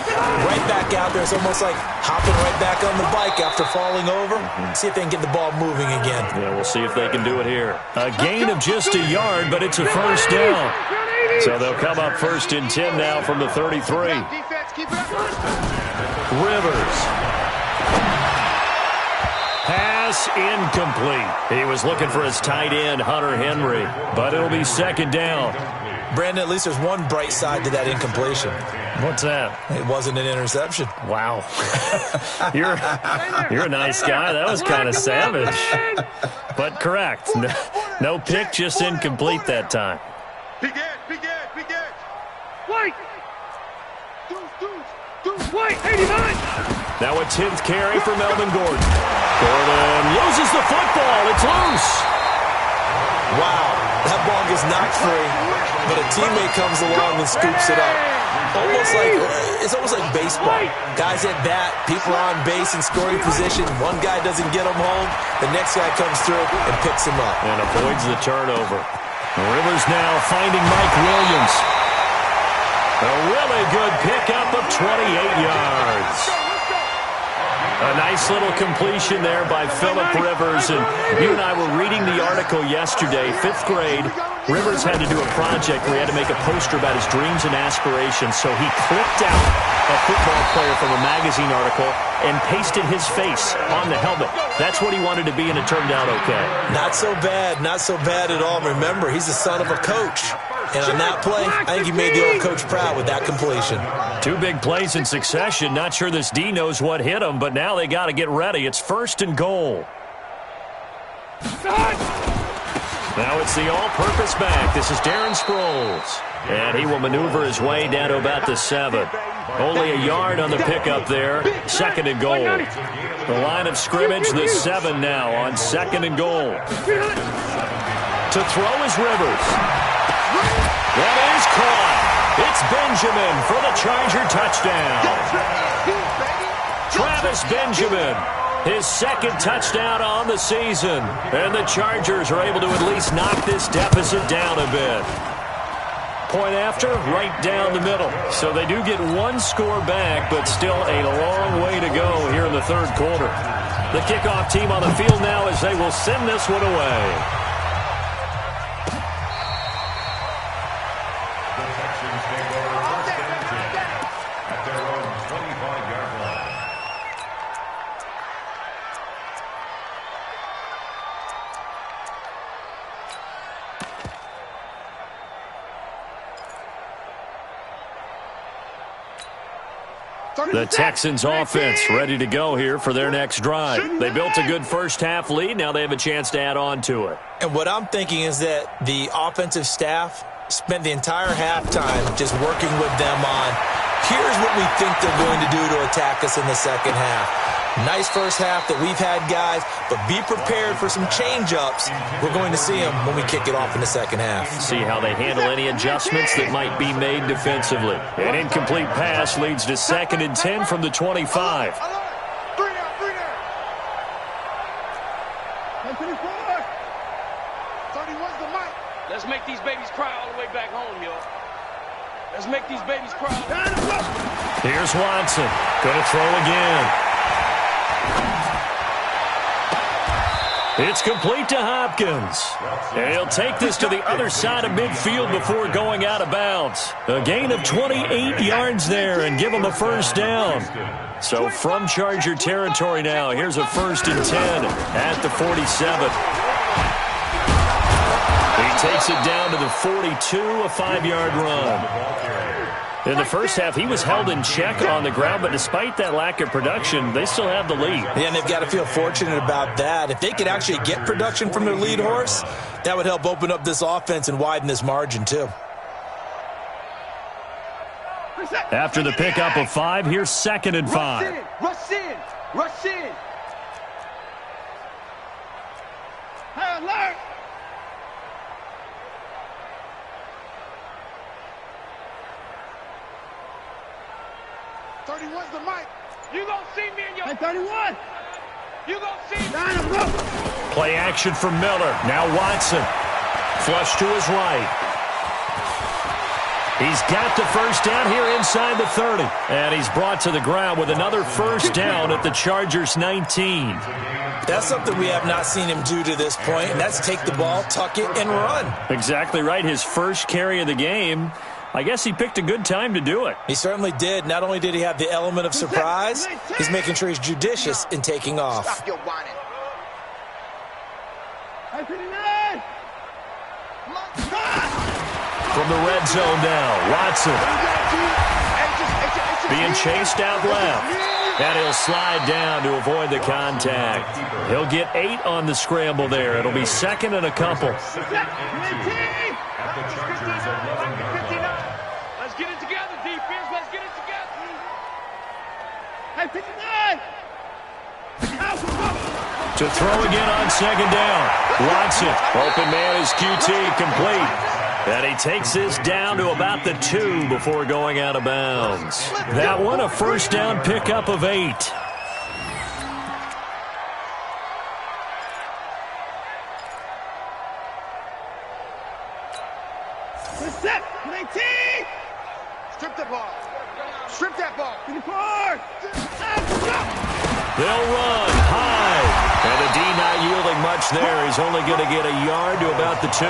Right back out there. It's almost like hopping right back on the bike after falling over. See if they can get the ball moving again. Yeah, we'll see if they can do it here. A gain of just a yard, but it's a first down. So they'll come up 1st and 10 now from the 33. Rivers. Pass incomplete. He was looking for his tight end, Hunter Henry, but it'll be 2nd down. Brandon, at least there's one bright side to that incompletion. What's that? It wasn't an interception. Wow. You're a nice guy. That was kind of savage. But correct. No pick, just incomplete that time. Big edge. White. Deuce, White, 89. Now a 10th carry for Melvin Gordon. Gordon loses the football. It's loose. Wow, that ball gets knocked free, but a teammate comes along and scoops it up. It's almost like baseball. Guys at bat, people are on base in scoring position. One guy doesn't get him home. The next guy comes through and picks him up. And avoids the turnover. Rivers now finding Mike Williams. A really good pickup of 28 yards. A nice little completion there by Phillip Rivers. And you and I were reading the article yesterday, 5th grade. Rivers had to do a project where he had to make a poster about his dreams and aspirations. So he clipped out a football player from a magazine article and pasted his face on the helmet. That's what he wanted to be, and it turned out okay. Not so bad at all. Remember, he's the son of a coach. And on that play, I think he made the old coach proud with that completion. 2 big plays in succession. Not sure this D knows what hit him, but now they got to get ready. It's 1st and goal. Now it's the all-purpose back. This is Darren Sproles. And he will maneuver his way down to about the 7. Only a yard on the pickup there. 2nd and goal. The line of scrimmage, the 7 now on 2nd and goal. To throw is Rivers. That is caught. It's Benjamin for the Charger touchdown. Travis Benjamin, his 2nd touchdown on the season. And the Chargers are able to at least knock this deficit down a bit. Point after, right down the middle. So they do get 1 score back, but still a long way to go here in the 3rd quarter. The kickoff team on the field now as they will send this one away. The Texans offense ready to go here for their next drive. They built a good first-half lead. Now they have a chance to add on to it. And what I'm thinking is that the offensive staff spent the entire halftime just working with them on, here's what we think they're going to do to attack us in the second half. Nice first half that we've had, guys, but be prepared for some change-ups. We're going to see them when we kick it off in the second half. See how they handle any adjustments that might be made defensively. An incomplete pass leads to 2nd and 10 from the 25. Let's make these babies cry all the way back home, yo. Let's make these babies cry. Here's Watson. Going to throw again. It's complete to Hopkins. And he'll take this to the other side of midfield before going out of bounds. A gain of 28 yards there and give him a first down. So from Charger territory now, here's a 1st and 10 at the 47. He takes it down to the 42, a 5-yard run. In the first half, he was held in check on the ground, but despite that lack of production, they still have the lead. Yeah, and they've got to feel fortunate about that. If they could actually get production from their lead horse, that would help open up this offense and widen this margin too. After the pickup of 5, here's 2nd and 5. Rush in! Rush in! Hey, alert! Where's the mic? You gonna see me in your... Hey, 31! You gonna see me? Line him up! Play action from Miller. Now Watson. Flush to his right. He's got the first down here inside the 30. And he's brought to the ground with another first down at the Chargers' 19. That's something we have not seen him do to this point, and that's take the ball, tuck it, and run. Exactly right. His first carry of the game. I guess he picked a good time to do it. He certainly did. Not only did he have the element of surprise, he's making sure he's judicious in taking off. Stop your whining. From the red zone now, Watson. Being chased out left. And he'll slide down to avoid the contact. He'll get 8 on the scramble there. It'll be 2nd and a couple. Let's get it together, defense. Let's get it together. Hey, 59! To throw again on 2nd down. Watson. Open man is QT, complete. And he takes this down to about the 2 before going out of bounds. That one a first down pickup of 8. Set! 19! Strip the ball. Strip that ball. 24! They'll run high. And the D not yielding much there. He's only going to get a yard to about the 2.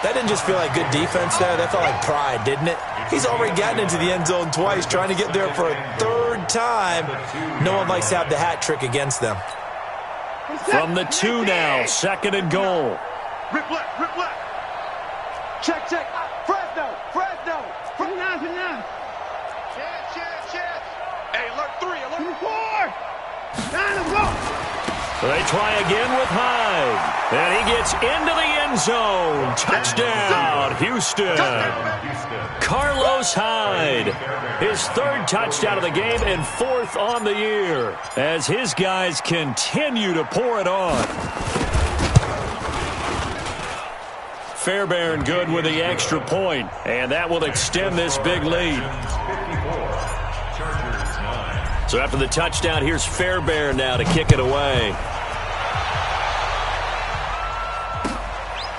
That didn't just feel like good defense there. That felt like pride, didn't it? He's already gotten into the end zone twice, trying to get there for a 3rd time. No one likes to have the hat trick against them. From the 2 now, 2nd and goal. Rip left, rip left. Check, check. Fresno, Fresno. Now. Chance. Hey, alert 3, alert 4. Line him up. They try again with Hyde. And he gets into the end zone. Touchdown, Houston. Carlos Hyde. His 3rd touchdown of the game and 4th on the year. As his guys continue to pour it on. Fairbairn good with the extra point. And that will extend this big lead. So after the touchdown, here's Fairbairn now to kick it away.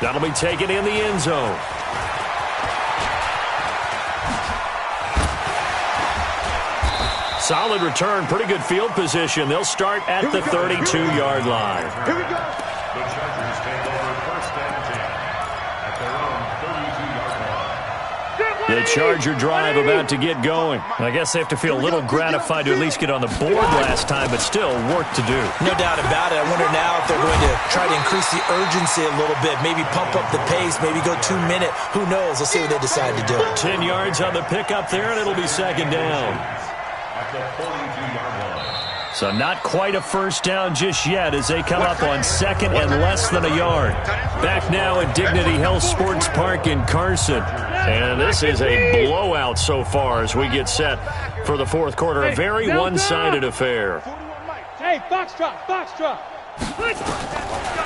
That'll be taken in the end zone. Solid return, pretty good field position. They'll start at the 32-yard line. Here we go. The Chargers take over 1st and 10 at their own 32-yard line. The Charger drive about to get going. I guess they have to feel a little gratified to at least get on the board last time, but still work to do. No doubt about it. I wonder now if they're going to try to increase the urgency a little bit, maybe pump up the pace, maybe go 2-minute. Who knows? Let's see what they decide to do. 10 yards on the pickup there, and it'll be 2nd down. At the 42-yard line. So not quite a first down just yet as they come up on 2nd and less than a yard. Back now at Dignity Health Sports Park in Carson. And this is a blowout so far as we get set for the 4th quarter. A very one-sided affair. Hey, Foxtrot.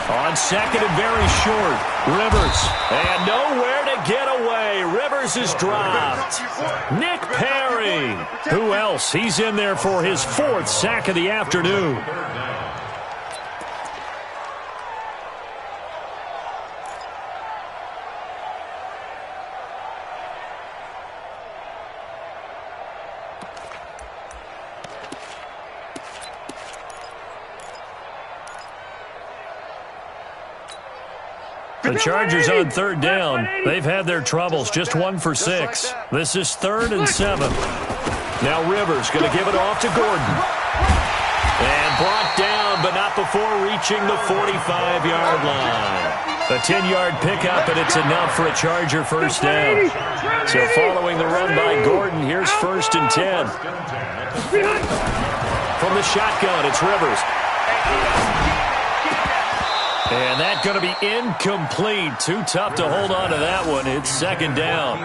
On 2nd and very short, Rivers. And nowhere to get away. Rivers is dropped. Nick Perry. Who else? He's in there for his 4th sack of the afternoon. The Chargers on third down. They've had their troubles, just 1 for 6. This is 3rd and 7. Now Rivers going to give it off to Gordon. And brought down, but not before reaching the 45-yard line. A 10-yard pickup, and it's enough for a Charger first down. So following the run by Gordon, here's 1st and 10. From the shotgun, it's Rivers. And that's going to be incomplete. Too tough to hold on to that one. It's 2nd down.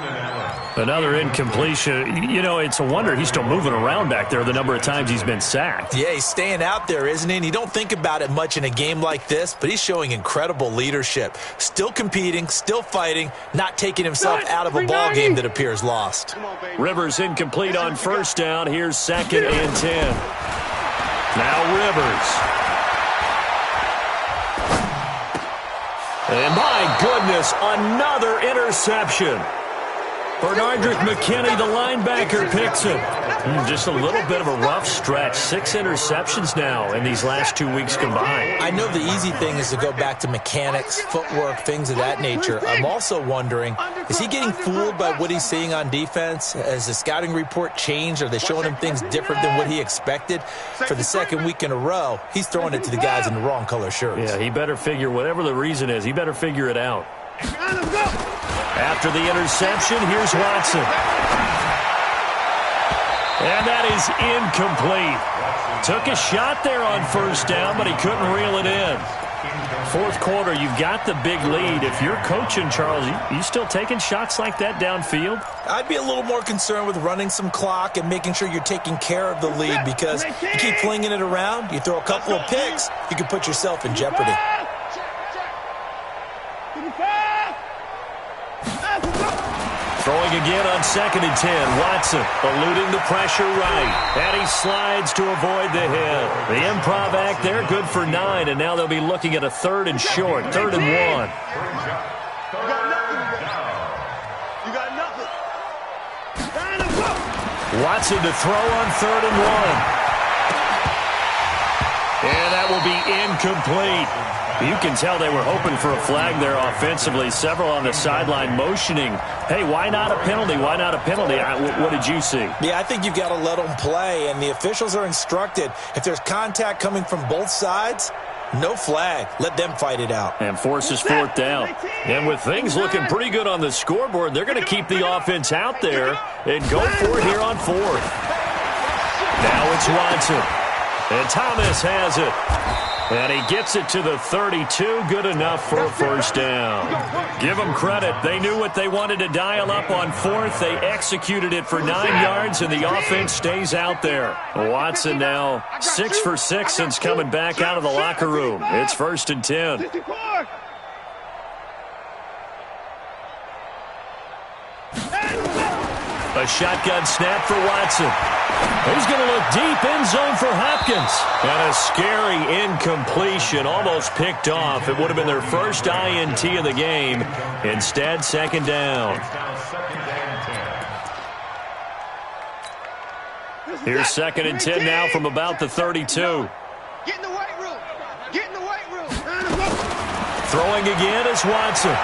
Another incompletion. You know, it's a wonder he's still moving around back there the number of times he's been sacked. Yeah, he's staying out there, isn't he? And you don't think about it much in a game like this, but he's showing incredible leadership. Still competing, still fighting, not taking himself out of a ball game that appears lost. Rivers incomplete on 1st down. Here's 2nd and 10. Now Rivers. And my goodness, another interception. Bernardrick McKinney, the linebacker, picks it. Just a little bit of a rough stretch. 6 interceptions now in these last 2 weeks combined. I know the easy thing is to go back to mechanics, footwork, things of that nature. I'm also wondering, is he getting fooled by what he's seeing on defense? Has the scouting report changed? Are they showing him things different than what he expected? For the 2nd week in a row, he's throwing it to the guys in the wrong color shirts. Yeah, he better figure, whatever the reason is, he better figure it out. After the interception, here's Watson. And that is incomplete. Took a shot there on 1st down, but he couldn't reel it in. 4th quarter, you've got the big lead. If you're coaching, Charles, you still taking shots like that downfield? I'd be a little more concerned with running some clock and making sure you're taking care of the lead, because you keep flinging it around, you throw a couple of picks, you can put yourself in jeopardy. Throwing again on 2nd and 10. Watson eluding the pressure right. And he slides to avoid the hit. The improv act there, good for 9. And now they'll be looking at a 3rd and short. 3rd and 1. Watson to throw on 3rd and 1. And that will be incomplete. You can tell they were hoping for a flag there offensively. Several on the sideline motioning, hey, why not a penalty? Why not a penalty? What did you see? Yeah, I think you've got to let them play, and the officials are instructed, if there's contact coming from both sides, no flag. Let them fight it out. And forces 4th down. And with things looking pretty good on the scoreboard, they're going to keep the offense out there and go for it here on 4th. Now it's Watson. And Thomas has it. And he gets it to the 32. Good enough for a 1st down. Give them credit. They knew what they wanted to dial up on 4th. They executed it for 9 yards, and the offense stays out there. Watson now 6 for 6 since coming back out of the locker room. It's 1st and 10. A shotgun snap for Watson. He's going to look deep, end zone for Hopkins. And a scary incompletion, almost picked off. It would have been their first INT of the game. Instead, 2nd down. Here's 2nd and 10 now from about the 32. Get in the weight room. Get in the weight room. Throwing again is Watson.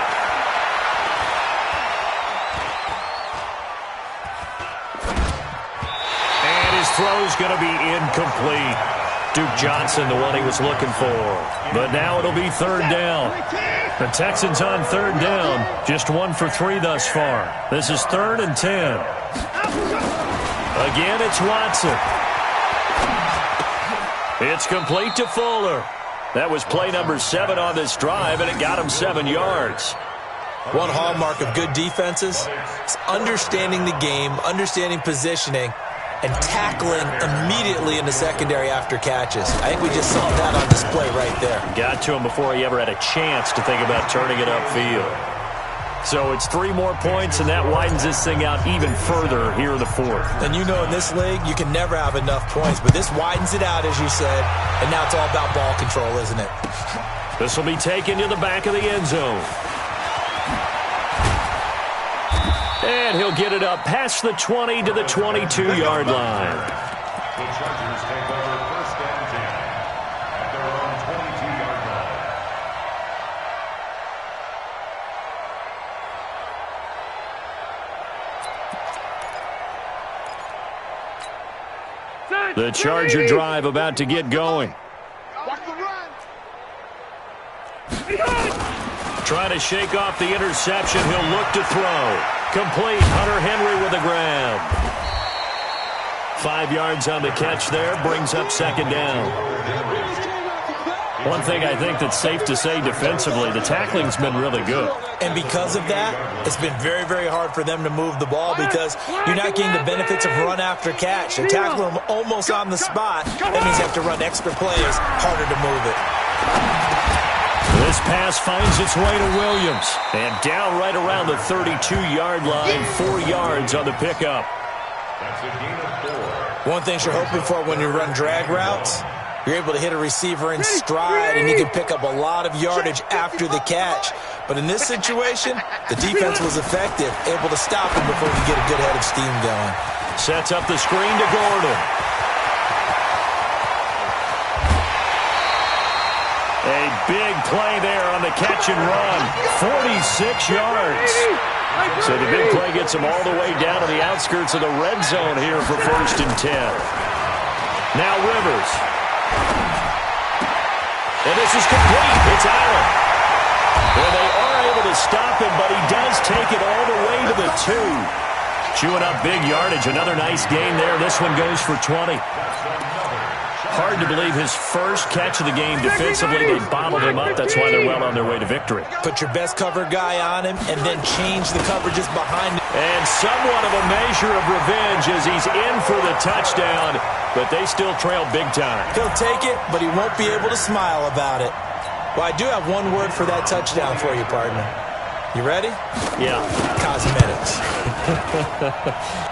Throw's going to be incomplete. Duke Johnson, the one he was looking for. But now it'll be 3rd down. The Texans on 3rd down. Just 1 for 3 thus far. This is 3rd and 10. Again, it's Watson. It's complete to Fuller. That was play number 7 on this drive, and it got him 7 yards. One hallmark of good defenses is understanding the game, understanding positioning, and tackling immediately in the secondary after catches. I think we just saw that on display right there. Got to him before he ever had a chance to think about turning it upfield. So it's 3 more points, and that widens this thing out even further here in the 4th. And you know in this league, you can never have enough points, but this widens it out, as you said, and now it's all about ball control, isn't it? This will be taken to the back of the end zone. And he'll get it up past the 20 to the 22-yard line. The Chargers take over 1st and 10 at their own 22-yard The Charger drive about to get going. Watch the run. Trying to shake off the interception. He'll look to throw. Complete. Hunter Henry with a grab. 5 yards on the catch there. Brings up second down. One thing I think that's safe to say defensively, the tackling's been really good. And because of that, it's been very, very hard for them to move the ball because you're not getting the benefits of run after catch. They're tackling them almost on the spot. That means you have to run extra plays, harder to move it. This pass finds its way to Williams. And down right around the 32-yard line, 4 yards on the pickup. That's a gain of 4. One thing you're hoping for when you run drag routes, you're able to hit a receiver in stride, and you can pick up a lot of yardage after the catch. But in this situation, the defense was effective, able to stop him before he get a good head of steam going. Sets up the screen to Gordon. A big play there on the catch and run. 46 yards. So the big play gets him all the way down to the outskirts of the red zone here for 1st and 10. Now Rivers. And this is complete. It's Allen. Well, they are able to stop him, but he does take it all the way to the 2. Chewing up big yardage. Another nice gain there. This one goes for 20. Hard to believe his first catch of the game defensively. They bottled him up. That's why they're well on their way to victory. Put your best cover guy on him and then change the coverages behind him. And somewhat of a measure of revenge as he's in for the touchdown, but they still trail big time. He'll take it, but he won't be able to smile about it. Well, I do have one word for that touchdown for you, partner. You ready? Yeah. Cosmetics.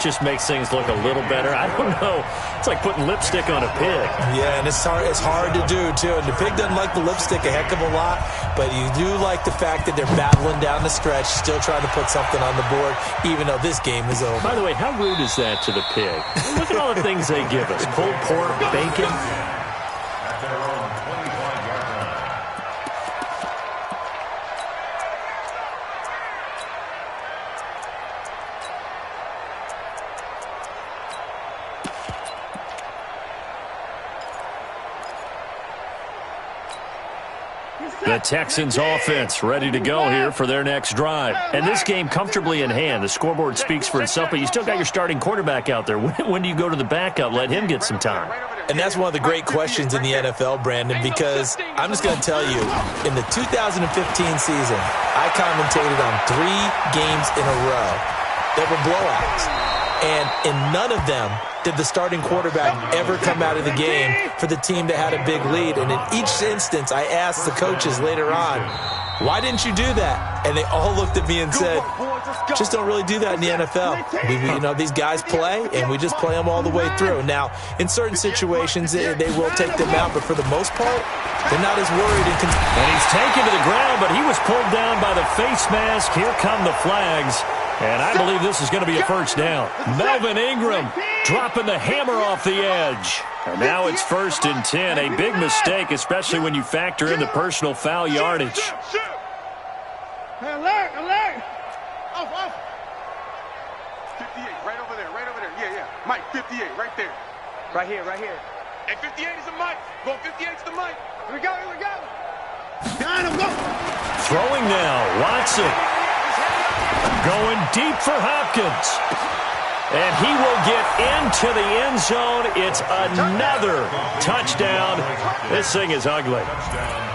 Just makes things look a little better. I don't know. It's like putting lipstick on a pig. Yeah, and it's hard to do, too. And the pig doesn't like the lipstick a heck of a lot, but you do like the fact that they're battling down the stretch, still trying to put something on the board, even though this game is over. By the way, how rude is that to the pig? Look at all the things they give us. Pulled pork, bacon. At their own 25-yard line. The Texans offense ready to go here for their next drive. And this game comfortably in hand. The scoreboard speaks for itself, but you still got your starting quarterback out there. When do you go to the backup? Let him get some time. And that's one of the great questions in the NFL, Brandon, because I'm just going to tell you, in the 2015 season, I commentated on 3 games in a row that were blowouts. And in none of them did the starting quarterback ever come out of the game for the team that had a big lead. And in each instance, I asked the coaches later on, why didn't you do that? And they all looked at me and said, just don't really do that in the NFL. These guys play, and we just play them all the way through. Now, in certain situations, they will take them out, but for the most part, they're not as worried. And he's taken to the ground, but he was pulled down by the face mask. Here come the flags. And I believe this is going to be a first down. Melvin Ingram dropping the hammer off the edge. And now it's 1st and 10. A big mistake, especially when you factor in the personal foul yardage. Alert! Off. 58, right over there. Yeah. Mike, 58, right there. Right here. Hey, 58 is the mic. Go 58 to the mic. Here we go. Behind him, go. Throwing now, Watson. Going deep for Hopkins. And he will get into the end zone. It's another touchdown. This thing is ugly.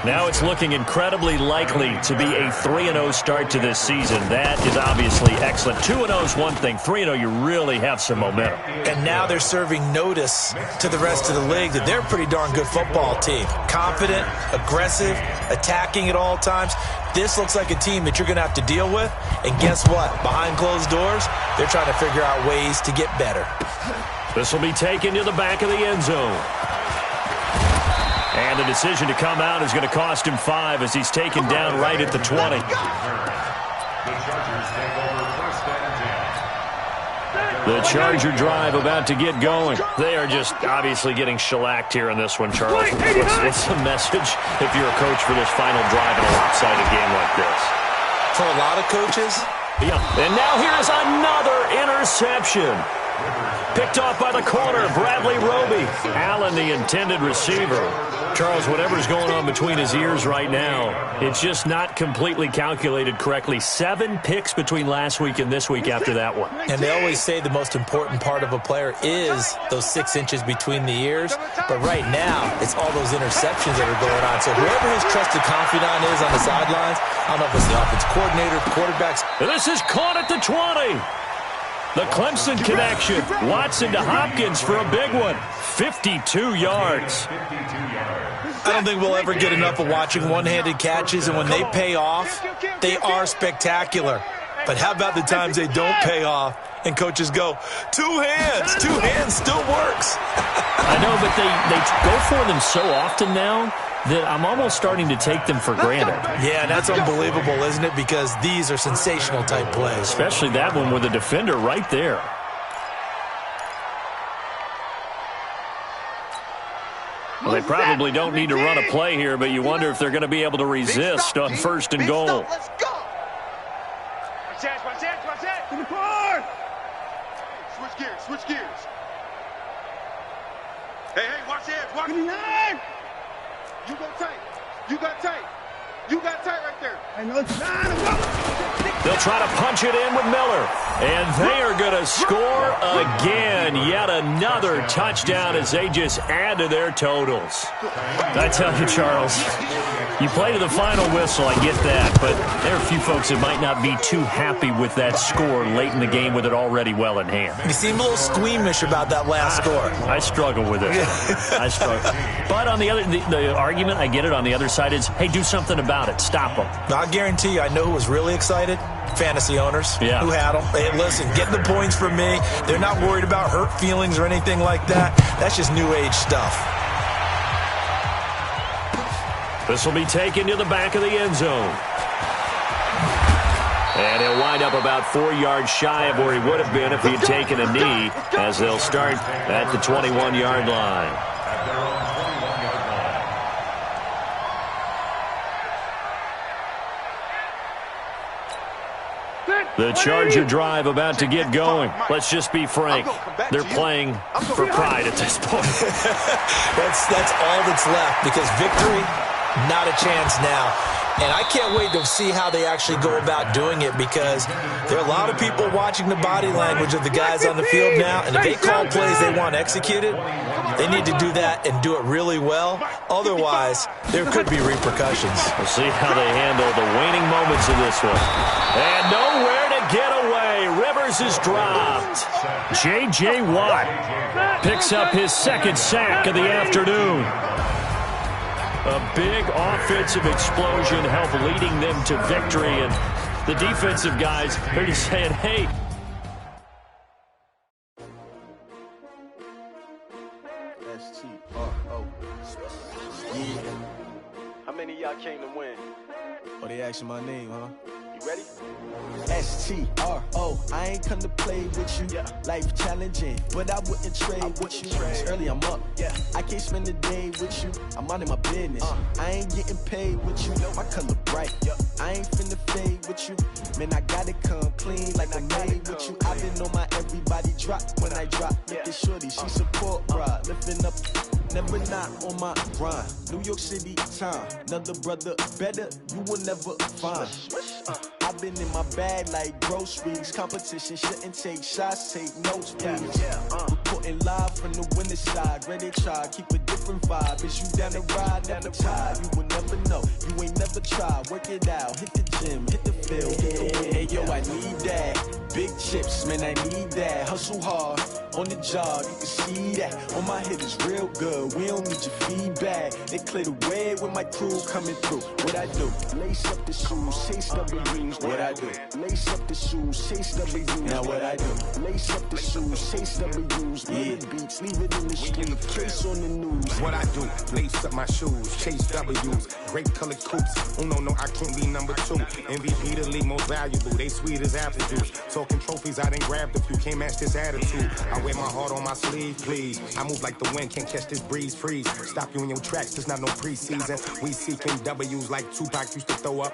Now it's looking incredibly likely to be a 3-0 start to this season. That is obviously excellent. 2-0 is one thing. 3-0, you really have some momentum. And now they're serving notice to the rest of the league that they're a pretty darn good football team. Confident, aggressive, attacking at all times. This looks like a team that you're going to have to deal with. And guess what? Behind closed doors, they're trying to figure out ways to get better. This will be taken to the back of the end zone. And the decision to come out is going to cost him 5 as he's taken down right at the 20. The Chargers take over 1st and 10. The Charger drive about to get going. They are just obviously getting shellacked here in this one, Charles. What's the message if you're a coach for this final drive in a lopsided game like this? For a lot of coaches? Yeah. And now here's another interception. Picked off by the corner, Bradley Roby. Allen, the intended receiver. Charles, whatever's going on between his ears right now, it's just not completely calculated correctly. 7 picks between last week and this week after that one. And they always say the most important part of a player is those 6 inches between the ears. But right now, it's all those interceptions that are going on. So whoever his trusted confidant is on the sidelines, I don't know if it's the offense coordinator, quarterbacks. This is caught at the 20. The Clemson connection. Watson to Hopkins for a big one. 52 yards. I don't think we'll ever get enough of watching one-handed catches, and when they pay off, they are spectacular. But how about the times they don't pay off and coaches go, 2 hands. 2 hands still works. I know, but they go for them so often now that I'm almost starting to take them for granted. Yeah, that's unbelievable, isn't it? Because these are sensational type plays. Especially that one with the defender right there. Well, they probably don't need to run a play here, but you wonder if they're going to be able to resist on 1st and goal. Let's go. Watch that. To the car. Switch gears. Hey, watch the edge. Watch it. You got tight right there. I know it's not. They'll try to punch it in with Miller. And they are going to score again. Yet another touchdown as they just add to their totals. I tell you, Charles, you play to the final whistle, I get that. But there are a few folks that might not be too happy with that score late in the game with it already well in hand. You seem a little squeamish about that last score. I struggle with it. I struggle. But on the other, the argument, I get it, on the other side is, hey, do something about it. Stop them. I guarantee you, I know who was really excited. Fantasy owners who had them. Hey, listen, get the points from me. They're not worried about hurt feelings or anything like that. That's just new age stuff. This will be taken to the back of the end zone. And he'll wind up about 4 yards shy of where he would have been if he had taken a knee, as they'll start at the 21-yard line. The Charger drive about to get going. Let's just be frank. They're playing for pride at this point. That's all that's left, because victory, not a chance now. And I can't wait to see how they actually go about doing it, because there are a lot of people watching the body language of the guys on the field now, and if they call plays they want executed, they need to do that and do it really well. Otherwise, there could be repercussions. We'll see how they handle the waning moments of this one. And nowhere to get away. Rivers is dropped. J.J. Watt picks up his 2nd sack of the afternoon. A big offensive explosion helped leading them to victory, and the defensive guys are just saying, hey. S-T-R-O. Yeah. How many of y'all came to win? Oh, they asking my name, huh? You ready? S-T-R-O. I ain't come to play with you. Life challenging, but I wouldn't trade with you. It's early, I'm up. I can't spend the day with you. I'm minding my business. I ain't getting paid with you. My color bright. I ain't finna fade with you. Man, I gotta come clean like I made with you. I've been on my everybody drop when I drop. Look at shorty, she support ride. Lifting up, never not on my grind. New York City time. Another brother better, you will never find. I've been in my bag like groceries. Competition shouldn't take shots, take notes, please. Reporting live from the winter side. Ready to try, keep a different vibe. Is you down the ride, never tired. You will never know, you ain't never tried. Work it out, hit the gym, hit the field, hit the wind. Hey yo, I need that. Big chips, man, I need that. Hustle hard, on the job, you can see that. On my head is real good, we don't need your feedback. They clear the way with my crew coming through. What I do? Lace up the shoes, chase W's. What I do? Lace up the shoes, chase W's. Now what I do? Lace up the shoes, chase W's. Yeah. Beats, leave it in the street, case on the news. What I do? Lace up my shoes, chase W's. Great colored coops. Oh no, I can't be number 2. MVP the league most valuable. They sweet as apple juice. Talking trophies, I done grabbed a few. Can't match this attitude. I wear my heart on my sleeve, please. I move like the wind, can't catch this breeze, freeze. Stop you in your tracks, there's not no preseason. We seeking W's like Tupac used to throw up.